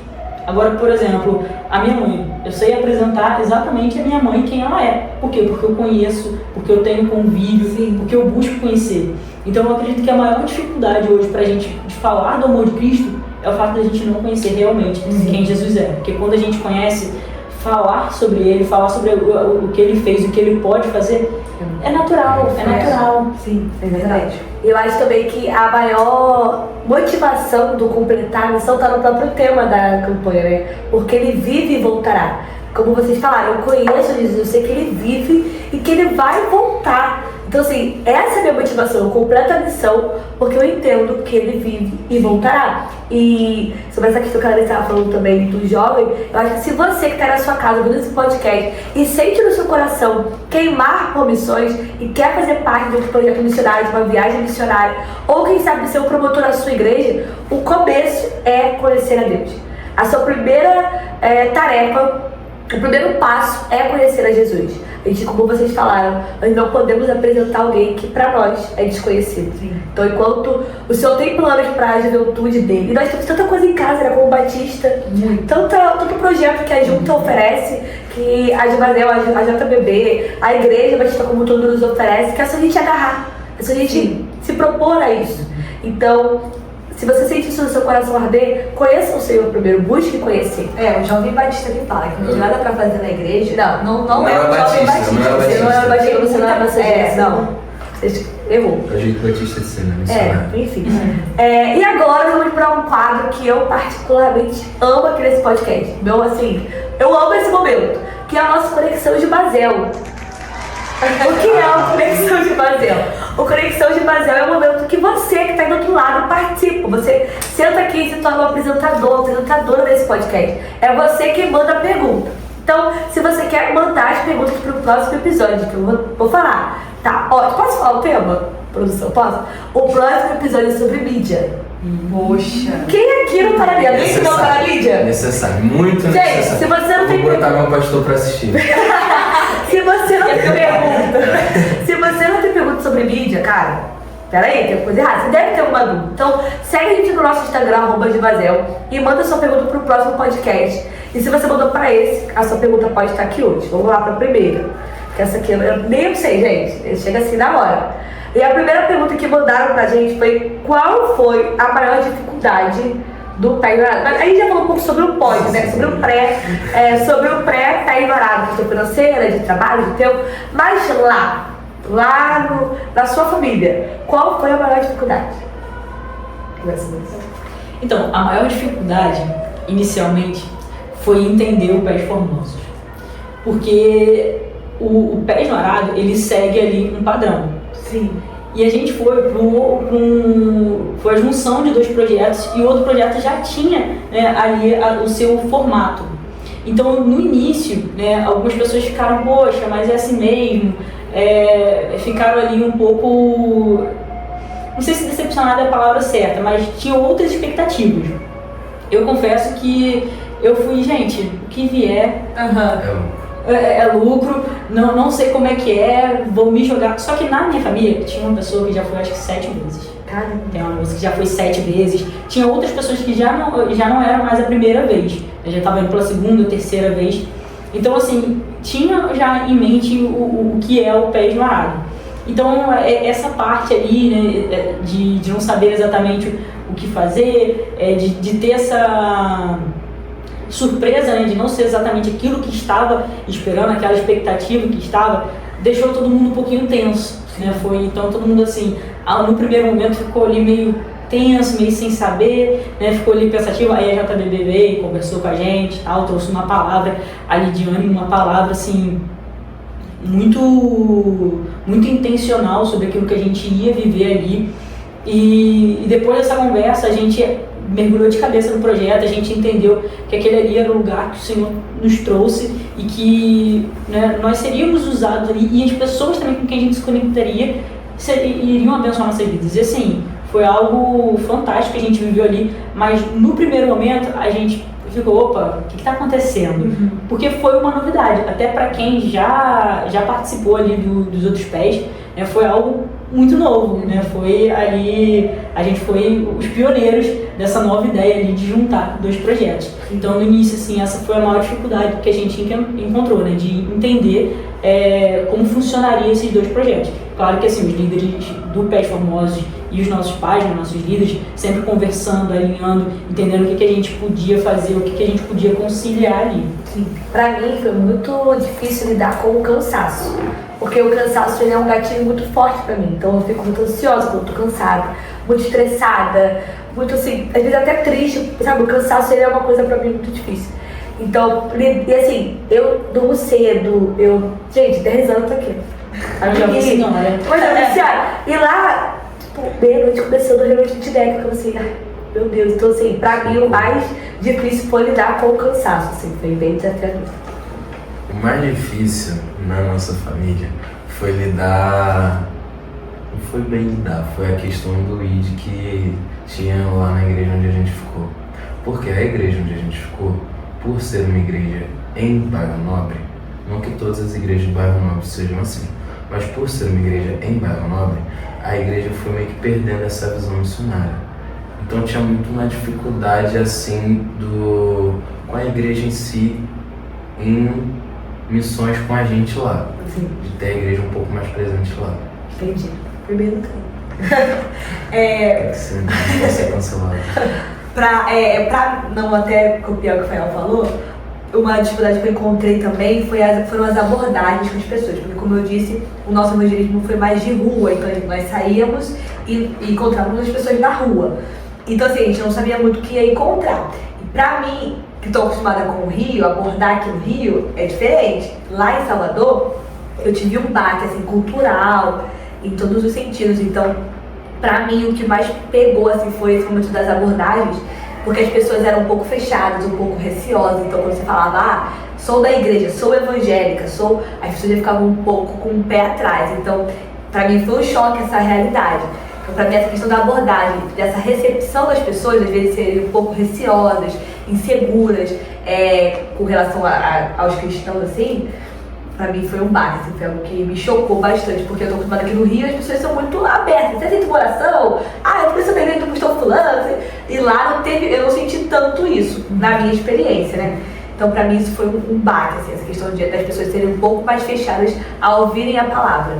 Agora, por exemplo, a minha mãe, eu sei apresentar exatamente a minha mãe quem ela é. Por quê? Porque eu conheço, porque eu tenho convívio, porque eu busco conhecer. Então eu acredito que a maior dificuldade hoje pra gente de falar do amor de Cristo é o fato da gente não conhecer realmente quem Jesus é. Porque quando a gente conhece, falar sobre Ele, falar sobre o que Ele fez, o que Ele pode fazer, é natural, é natural. Sim, é verdade. Eu acho também que a maior motivação do completar a missão está no próprio tema da campanha, né? Porque Ele vive e voltará. Como vocês falaram, eu conheço Jesus, eu sei que Ele vive e que Ele vai voltar. Então, assim, essa é a minha motivação, eu completo a missão porque eu entendo que Ele vive e voltará. E sobre essa questão que a Larissa estava falando também do jovem, eu acho que se você que está na sua casa ouvindo esse podcast e sente no seu coração queimar por missões e quer fazer parte de um projeto missionário, de uma viagem missionária, ou quem sabe ser um promotor na sua igreja, o começo é conhecer a Deus. A sua primeira tarefa, o primeiro passo é conhecer a Jesus. A gente, como vocês falaram, nós não podemos apresentar alguém que para nós é desconhecido. Sim. Então, enquanto o Senhor tem planos para a juventude dele, e nós temos tanta coisa em casa, né, como Batista, tanto projeto que a Junta oferece, que a Givazel, a JBB, a Igreja Batista como todo nos oferece, que é só a gente agarrar, é só a gente se propor a isso. Então, se você sente isso no seu coração arder, conheça o Senhor primeiro, busque conhecer. O jovem batista que fala que não tem nada pra fazer na igreja. Não é o batista, jovem batista. Você não é batista, você não é massagista. Não. Você errou. A gente batista de cena, missionário. Enfim. E agora vamos para um quadro que eu particularmente amo aqui nesse podcast. Eu amo esse momento, que é a nossa Conexão de Basel. O que é o Conexão de Basel? O Conexão de Basel é o momento que você que está aí do outro lado participa. Você senta aqui e se torna um apresentadora desse podcast. É você que manda a pergunta. Então, se você quer mandar as perguntas para o próximo episódio, que eu vou falar. Tá, posso falar o tema, produção? Posso? O próximo episódio é sobre mídia. Poxa. Quem aqui não para mídia? Alguém que não para mídia? Necessário, muito gente, necessário. Se você não tem vou botar meu pastor para assistir. Se você não tem pergunta sobre mídia, cara, peraí, tem coisa errada. Você deve ter alguma dúvida. Então, segue a gente no nosso Instagram, @Givazel, e manda sua pergunta pro próximo podcast. E se você mandou para esse, a sua pergunta pode estar aqui hoje. Vamos lá para a primeira. Que essa aqui eu nem sei, gente. Chega assim na hora. E a primeira pergunta que mandaram pra gente foi: qual foi a maior dificuldade do pé ignorado? Mas a gente já falou um pouco sobre o pós, né? Sobre o pré, pé ignorado, questão financeira, de trabalho, de tempo. Mas na sua família, qual foi a maior dificuldade? Então, a maior dificuldade, inicialmente, foi entender o Pés Formosos. Porque o Pés no Arado, ele segue ali um padrão. Sim. E a gente foi a junção de dois projetos e o outro projeto já tinha, né, ali o seu formato. Então, no início, né, algumas pessoas ficaram, poxa, mas é assim mesmo, ficaram ali um pouco, não sei se decepcionada é a palavra certa, mas tinham outras expectativas. Eu confesso que eu fui, gente, o que vier é lucro, não sei como é que é, vou me jogar. Só que na minha família tinha uma pessoa que já foi acho que 7 vezes. Tem uma moça que já foi 7 vezes. Tinha outras pessoas que já não era mais a primeira vez. Eu já estava indo pela segunda, terceira vez. Então, assim, tinha já em mente o que é o Pés no Arado. Então, essa parte ali, né, de não saber exatamente o que fazer, de ter essa surpresa, né, de não ser exatamente aquilo que estava esperando, aquela expectativa que estava, deixou todo mundo um pouquinho tenso, né? Então todo mundo assim, no primeiro momento ficou ali meio tenso, meio sem saber, né? Ficou ali pensativo. Aí a JBB veio, conversou com a gente, tal, trouxe uma palavra ali de ânimo, uma palavra assim muito intencional sobre aquilo que a gente ia viver ali. E depois dessa conversa a gente mergulhou de cabeça no projeto, a gente entendeu que aquele ali era o lugar que o Senhor nos trouxe e que, né, nós seríamos usados ali e as pessoas também com quem a gente se conectaria iriam abençoar nossas vidas. E assim, foi algo fantástico que a gente viveu ali, mas no primeiro momento a gente ficou, opa, o que está acontecendo? Uhum. Porque foi uma novidade, até para quem já participou ali dos outros pés, né, foi algo muito novo, né? Foi ali, a gente foi os pioneiros dessa nova ideia ali de juntar dois projetos. Então, no início, assim, essa foi a maior dificuldade que a gente encontrou, né? De entender como funcionaria esses dois projetos. Claro que, assim, os líderes do Pés Formosos e os nossos pais, né, nossos líderes, sempre conversando, alinhando, entendendo o que a gente podia fazer, o que a gente podia conciliar ali. Sim. Pra mim, foi muito difícil lidar com o cansaço. Porque o cansaço ele é um gatilho muito forte pra mim. Então eu fico muito ansiosa quando tô cansada, muito estressada, muito assim, às vezes até triste, sabe? O cansaço ele é uma coisa pra mim muito difícil. Então, e assim, eu durmo cedo, gente, 10 anos eu tô aqui. Mas eu viciada. E lá, tipo, meia-noite começando a reunião de deck, eu assim, ai, meu Deus. Então assim, pra mim o mais difícil foi lidar com o cansaço, assim, foi bem desafiador. O mais difícil na nossa família foi lidar, não foi bem lidar, foi a questão do lead que tinha lá na igreja onde a gente ficou. Porque a igreja onde a gente ficou, por ser uma igreja em bairro nobre, não que todas as igrejas de bairro nobre sejam assim, mas por ser uma igreja em bairro nobre, a igreja foi meio que perdendo essa visão missionária. Então tinha muito uma dificuldade assim com a igreja em si, em missões com a gente lá. Sim. De ter a igreja um pouco mais presente lá. Entendi. Primeiro Tem que ser, não vai ser cancelado. Pra não até copiar o que o Fael falou, uma dificuldade que eu encontrei também foram as abordagens com as pessoas, porque como eu disse, o nosso evangelismo foi mais de rua, então nós saíamos e encontrávamos as pessoas na rua. Então assim, a gente não sabia muito o que ia encontrar. E pra mim, que estou acostumada com o Rio, abordar aqui no Rio é diferente. Lá em Salvador, eu tive um baque assim, cultural, em todos os sentidos. Então, pra mim, o que mais pegou assim, foi esse momento das abordagens, porque as pessoas eram um pouco fechadas, um pouco receosas. Então, quando você falava, sou da igreja, sou evangélica, as pessoas já ficavam um pouco com o pé atrás. Então, pra mim, foi um choque essa realidade. Então, pra mim, essa questão da abordagem, dessa recepção das pessoas, às vezes serem um pouco receosas, inseguras, com relação aos cristãos, assim, pra mim foi um baque, assim, foi algo que me chocou bastante, porque eu tô acostumada aqui no Rio, as pessoas são muito abertas. Você aceita uma oração? Eu preciso da igreja do pastor fulano, assim. E lá eu não senti tanto isso, na minha experiência, né? Então, pra mim, isso foi um baque, assim, essa questão das pessoas serem um pouco mais fechadas ao ouvirem a palavra.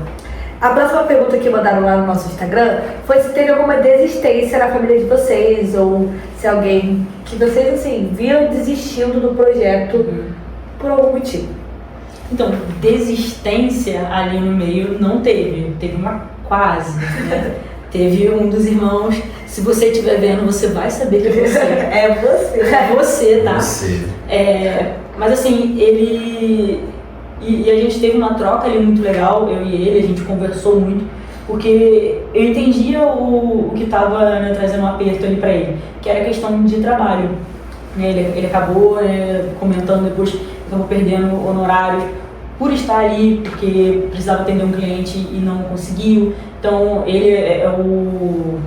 A próxima pergunta que mandaram lá no nosso Instagram foi se teve alguma desistência na família de vocês, ou se alguém que vocês, assim, viram desistindo do projeto por algum motivo. Então, desistência ali no meio não teve. Teve uma quase, né? Teve um dos irmãos, se você estiver vendo, você vai saber que é você. É você. É você, tá? Você. Mas assim, ele... E a gente teve uma troca ali muito legal, eu e ele, a gente conversou muito, porque eu entendia o que estava, né, trazendo um aperto ali pra ele, que era a questão de trabalho. Ele acabou comentando depois, acabou perdendo honorários por estar ali, porque precisava atender um cliente e não conseguiu. Então ele é o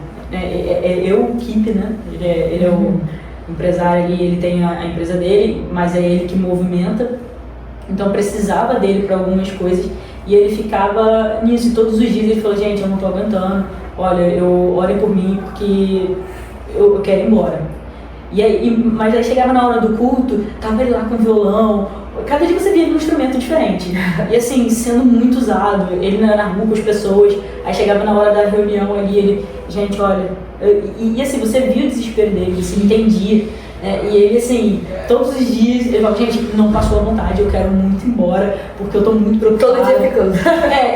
Keep, né? Ele é o empresário ali, ele tem a empresa dele, mas é ele que movimenta. Então precisava dele para algumas coisas e ele ficava nisso. E todos os dias ele falou: gente, eu não tô aguentando, olha, orem por mim porque eu quero ir embora. Mas aí chegava na hora do culto, tava ele lá com o violão, cada dia você via um instrumento diferente. E assim, sendo muito usado, ele na rua com as pessoas, aí chegava na hora da reunião ali, ele, gente, olha, e assim, você via o desespero dele, você entendia. E ele, assim, todos os dias, ele falava: gente, não passou a vontade, eu quero muito ir embora, porque eu tô muito preocupado. Todo dia ficando.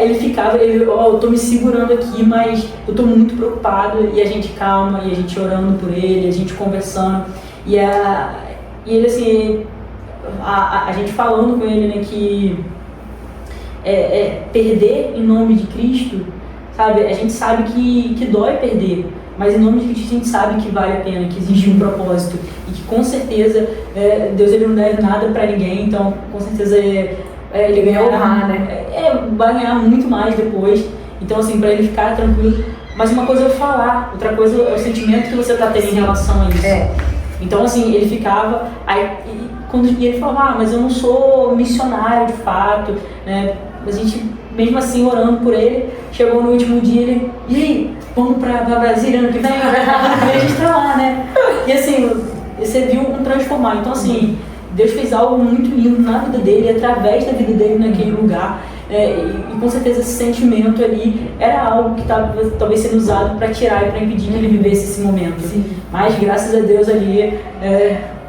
Ele ficava, eu tô me segurando aqui, mas eu tô muito preocupado. E a gente calma, e a gente orando por ele, a gente conversando. E ele, assim, a gente falando com ele, né, que perder em nome de Cristo, sabe? A gente sabe que dói perder. Mas em nome de Cristo a gente sabe que vale a pena, que existe um propósito e que com certeza Deus ele não deve nada para ninguém, então com certeza ele ganhará, vai ganhar muito mais depois. Então assim, para ele ficar tranquilo. Mas uma coisa é eu falar, outra coisa é o sentimento que você está tendo em relação a isso. Então assim, ele ficava, e ele falava: mas eu não sou missionário de fato, né? A gente mesmo assim orando por ele, chegou no último dia, ele, e aí, vamos pra Brasília ano que vem? A gente tá lá, né? E assim, você viu um transformar. Então assim, Deus fez algo muito lindo na vida dele, através da vida dele naquele lugar. E com certeza esse sentimento ali era algo que estava talvez sendo usado para tirar e para impedir que ele vivesse esse momento. Sim. Mas graças a Deus ali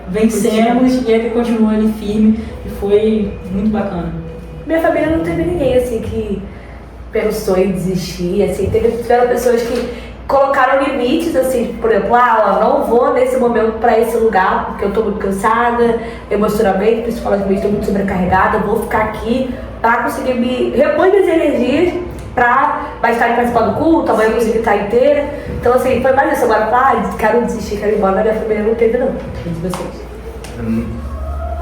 vencemos e ele continua ali firme e foi muito bacana. Minha família não teve ninguém assim que pensou em desistir, assim, tiveram pessoas que colocaram limites, assim, por exemplo, não vou nesse momento para esse lugar porque eu tô muito cansada, emocionalmente, principalmente estou muito sobrecarregada, vou ficar aqui para conseguir me repor minhas energias para mais tarde participar do culto, amanhã eu conseguir estar inteira. Então assim, foi mais isso. Agora, quero desistir, quero ir embora, mas minha família não teve não. De vocês.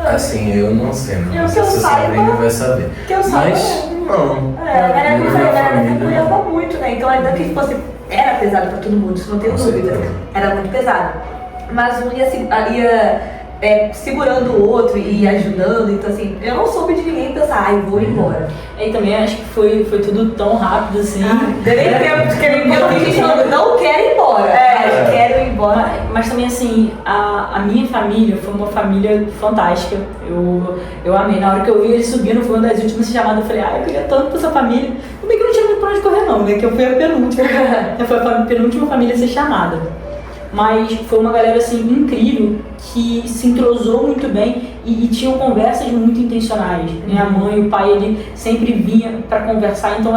Assim, eu não sei, não. Eu Se você Sabrina vai saber. Que eu saiba, mas, não. Ela apoiava muito, né? Então ainda que fosse, era pesado pra todo mundo, isso não tem dúvida. Era muito pesado. Mas um ia segurando o outro e ajudando, então assim, eu não soube de ninguém pensar, vou embora. E também acho que foi tudo tão rápido assim. Deu nem tempo de querer ir embora. A gente não quer ir embora. Quero ir embora. Mas também assim, a minha família foi uma família fantástica. Eu amei. Na hora que eu vi eles subindo, foi uma das últimas chamadas. Eu falei: eu queria tanto pra essa família. Como é que eu não tinha muito pra onde correr, não, né? Que eu fui a penúltima. Foi a penúltima família a ser chamada. Mas foi uma galera assim incrível que se entrosou muito bem e tinham conversas muito intencionais. Minha mãe e o pai, ele sempre vinha para conversar, então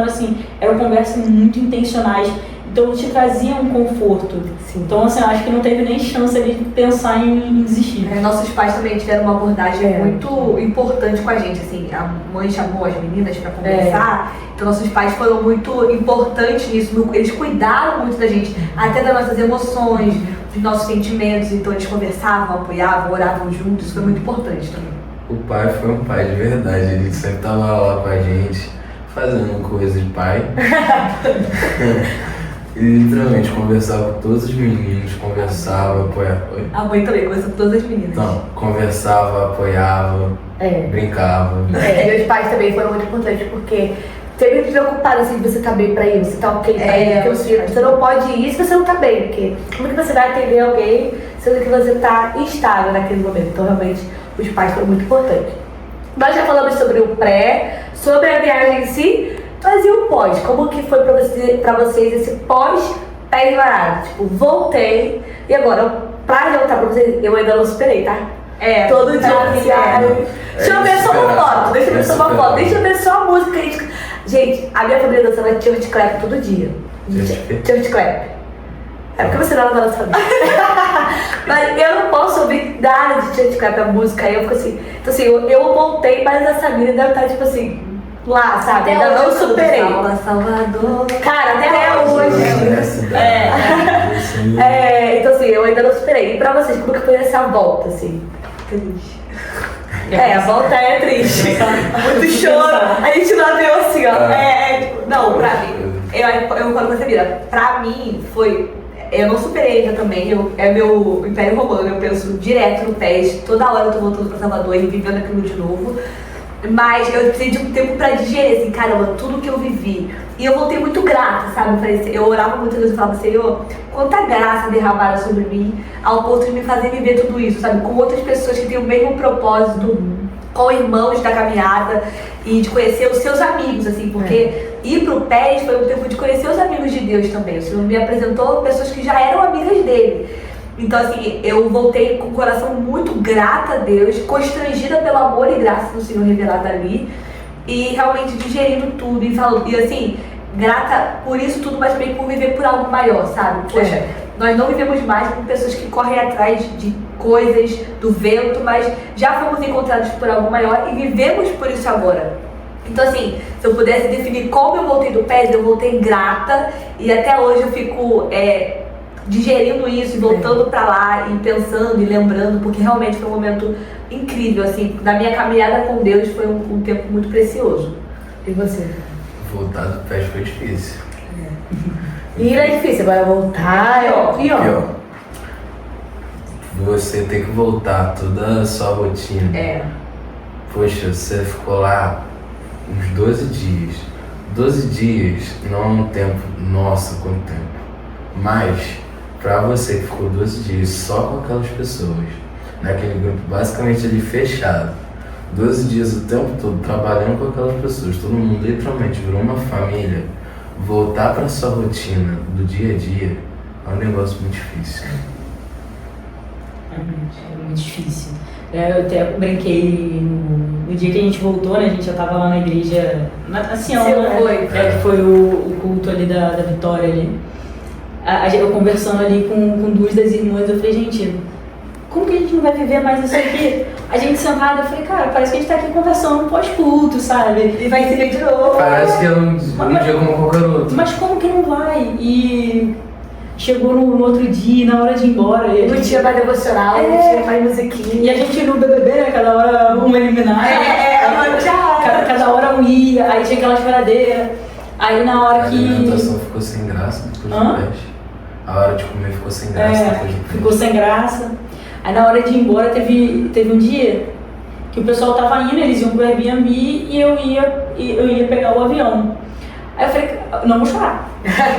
eram conversas muito intencionais. Então te trazia um conforto. Sim. Então assim, acho que não teve nem chance ali de pensar em desistir. Nossos pais também tiveram uma abordagem muito importante com a gente. Assim, a mãe chamou as meninas para conversar. Então nossos pais foram muito importantes nisso. Eles cuidaram muito da gente, até das nossas emoções, dos nossos sentimentos. Então eles conversavam, apoiavam, oravam juntos. Isso foi muito importante também. O pai foi um pai de verdade. Ele sempre tava lá com a gente, fazendo coisa de pai. Ele literalmente conversava com todos os meninos, conversava, apoiava. A mãe também conversava com todas as meninas. Não, conversava, apoiava, brincava. Meus pais também foram muito importantes, porque sempre me preocuparam assim, você tá bem pra ir, você tá ok pra ir, porque você não pode ir se você não tá bem, porque como que você vai atender alguém sendo que você tá instável naquele momento? Então realmente os pais foram muito importantes. Nós já falamos sobre o pré, sobre a viagem em si, mas e o pós? Como que foi pra vocês esse pós-pés varados? Tipo, voltei, e agora, pra voltar pra vocês, eu ainda não superei, tá? Todo dia deixa eu ver só uma foto, deixa eu ver só a música. Gente, a minha família dançava Church Clap todo dia. Church Clap. É porque você não dança família. Mas eu não posso ouvir nada de Church Clap, a música, aí eu fico assim. Então assim, eu voltei, mas essa mina deve estar tipo assim, lá, sabe? Ainda não superei. Salvador. Cara, até hoje. Então assim, eu ainda não superei. E pra vocês, como que foi essa volta, assim? Triste. A volta é triste. Muito choro. A gente não deu assim, ó. Não, pra mim, eu falo com você, Mira, pra mim foi. Eu não superei ainda também, é meu Império Romano, eu penso direto no PES, toda hora eu tô voltando pra Salvador e vivendo aquilo de novo. Mas eu precisei de um tempo pra digerir, assim, caramba, tudo que eu vivi. E eu voltei muito grata, sabe? Eu orava muitas vezes e falava, Senhor, quanta graça derramada sobre mim, ao ponto de me fazer viver tudo isso, sabe? Com outras pessoas que têm o mesmo propósito, com irmãos da caminhada e de conhecer os seus amigos, assim, porque ir pro PES foi um tempo de conhecer os amigos de Deus também. O Senhor me apresentou pessoas que já eram amigas dele. Então, assim, eu voltei com o coração muito grata a Deus, constrangida pelo amor e graça do Senhor revelado ali, e realmente digerindo tudo, e assim, grata por isso tudo, mas também por viver por algo maior, sabe? Poxa, nós não vivemos mais com pessoas que correm atrás de coisas, do vento, mas já fomos encontrados por algo maior e vivemos por isso agora. Então, assim, se eu pudesse definir como eu voltei do PES, eu voltei grata, e até hoje eu fico digerindo isso e voltando pra lá e pensando e lembrando, porque realmente foi um momento incrível, assim, na minha caminhada com Deus foi um tempo muito precioso. E você? Voltar do PES foi difícil. Ir é difícil, agora voltar é pior. Você tem que voltar toda a sua rotina. Poxa, você ficou lá uns 12 dias. 12 dias não é um tempo, nossa, quanto tempo. Mas, pra você que ficou 12 dias só com aquelas pessoas, naquele grupo basicamente ali fechado, 12 dias o tempo todo trabalhando com aquelas pessoas, todo mundo literalmente virou uma família, voltar pra sua rotina do dia a dia é um negócio muito difícil. É muito difícil. Eu até brinquei no dia que a gente voltou, né? A gente já tava lá na igreja, assim, foi o culto ali da Vitória ali. Eu conversando ali com duas das irmãs, eu falei, gente, como que a gente não vai viver mais isso aqui? A gente sentada, eu falei, cara, parece que a gente tá aqui conversando pós-culto, sabe? E vai se ver de novo. Parece que é um dia como qualquer outro. Mas como que não vai? E chegou no outro dia, na hora de ir embora. Não tinha mais devocional, não tinha mais musiquinha. E a gente no BBB, né? Cada hora uma eliminada. Cada hora um ia, aí tinha aquela choradeira. Aí na hora que... A alimentação ficou sem graça depois do PES. A hora de comer ficou sem graça depois do PES. Ficou sem graça. Aí na hora de ir embora teve um dia que o pessoal tava indo, eles iam pro Airbnb e eu ia pegar o avião. Aí eu falei, não vou chorar,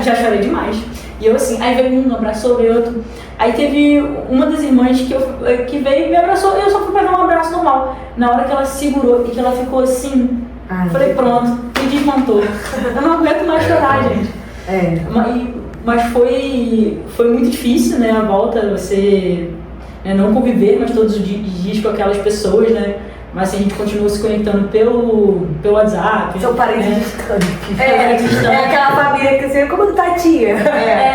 já chorei demais. E eu assim, aí veio um, abraçou o outro. Aí teve uma das irmãs que veio e me abraçou, e eu só fui pegar um abraço normal. Na hora que ela segurou e que ela ficou assim, falei, pronto, me desmontou. Eu não aguento mais chorar, gente. Mas foi muito difícil, né, a volta, você não conviver mais todos os dias com aquelas pessoas, né? Mas assim, a gente continua se conectando pelo WhatsApp. São parentes distantes. Aquela família que você, como tá, tia?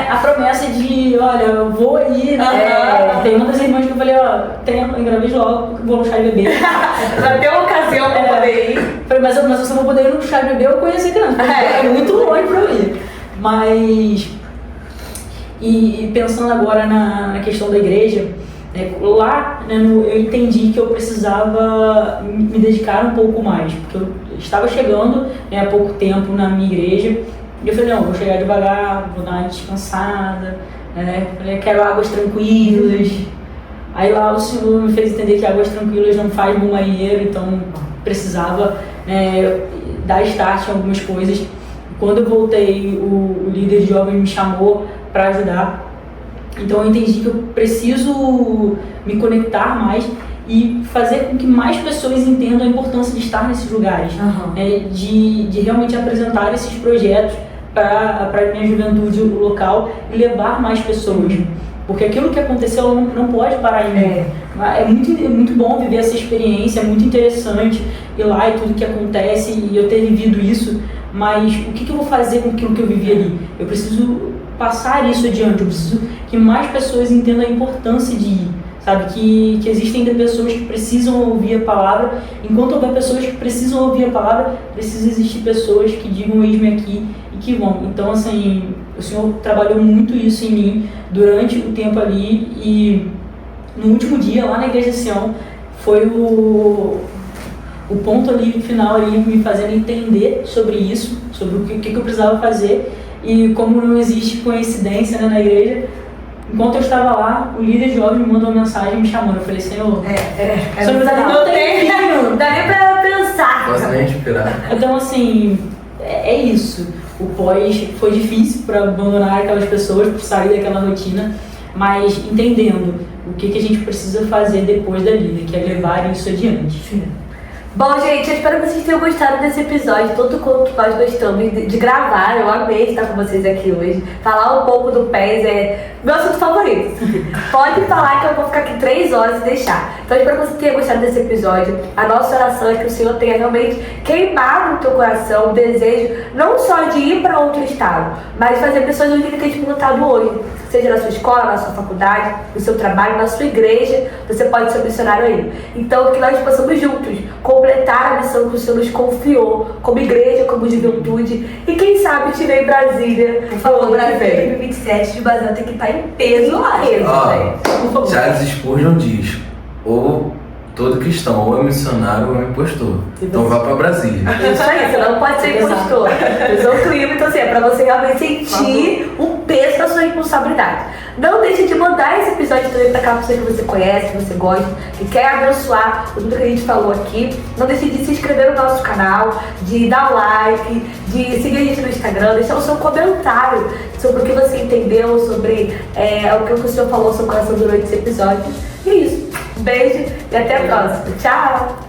A promessa de, olha, eu vou aí, né? Tem uma das irmãs que eu falei, ó, engravei logo, vou no chá de bebê. Vai ter uma ocasião pra poder ir. Falei, mas eu só vou poder ir no chá de bebê, eu conheci criança. É muito longe pra eu ir. Mas, e pensando agora na questão da igreja, lá, né, eu entendi que eu precisava me dedicar um pouco mais, porque eu estava chegando há pouco tempo na minha igreja, e eu falei, não, vou chegar devagar, vou dar uma descansada, né? Falei, quero águas tranquilas. Aí lá o Senhor me fez entender que águas tranquilas não faz bom marinheiro, então precisava dar start em algumas coisas. Quando eu voltei, o líder de jovens me chamou para ajudar. Então eu entendi que eu preciso me conectar mais e fazer com que mais pessoas entendam a importância de estar nesses lugares, de realmente apresentar esses projetos para a minha juventude local e levar mais pessoas. Porque aquilo que aconteceu não pode parar em mim. É muito bom viver essa experiência, é muito interessante ir lá e tudo que acontece e eu ter vivido isso, mas o que eu vou fazer com aquilo que eu vivi ali? Eu preciso passar isso adiante, eu preciso que mais pessoas entendam a importância de ir, sabe? Que existem ainda pessoas que precisam ouvir a palavra, enquanto houver pessoas que precisam ouvir a palavra, precisa existir pessoas que digam eis-me aqui e que vão. Então, assim, o Senhor trabalhou muito isso em mim durante o tempo ali e no último dia, lá na Igreja de Sião, foi o ponto ali final ali me fazendo entender sobre isso, sobre o que eu precisava fazer e como não existe coincidência, né, na igreja. Enquanto eu estava lá, o líder jovem me mandou uma mensagem me chamando. Eu falei, Senhor, só não dá nem pra pensar. Posso nem inspirar. Então, assim, é isso. O pós foi difícil para abandonar aquelas pessoas, por sair daquela rotina, mas entendendo o que a gente precisa fazer depois dali, né, que é levar isso adiante. Sim. Bom, gente, eu espero que vocês tenham gostado desse episódio, tanto quanto nós gostamos de gravar. Eu amei estar com vocês aqui hoje. Falar um pouco do PES é meu assunto favorito. Pode falar que eu vou ficar aqui 3 horas e deixar. Então, eu espero que você tenha gostado desse episódio. A nossa oração é que o Senhor tenha realmente queimado no teu coração o desejo, não só de ir para outro estado, mas fazer pessoas do jeito que a gente plantado hoje. Seja na sua escola, na sua faculdade, no seu trabalho, na sua igreja, você pode ser missionário aí. Então, que nós possamos juntos completar a missão que o Senhor nos confiou, como igreja, como juventude, e quem sabe te ver em Brasília. Por favor, Brasília 2027 de Brasília tem que estar em peso lá. Charles Spurgeon diz, ou todo cristão ou é missionário ou é impostor. Então vá pra Brasília. Isso aí, você não pode ser impostor. Usou o clima, então assim, é pra você realmente sentir o peso da sua responsabilidade. Não deixe de mandar esse episódio também pra aquela pessoa que você conhece, que você gosta, que quer abençoar tudo que a gente falou aqui. Não deixe de se inscrever no nosso canal, de dar like, de seguir a gente no Instagram, deixar o seu comentário sobre o que você entendeu, sobre o que o Senhor falou no seu coração durante esse episódio. E é isso. Um beijo e até a próxima. Tchau!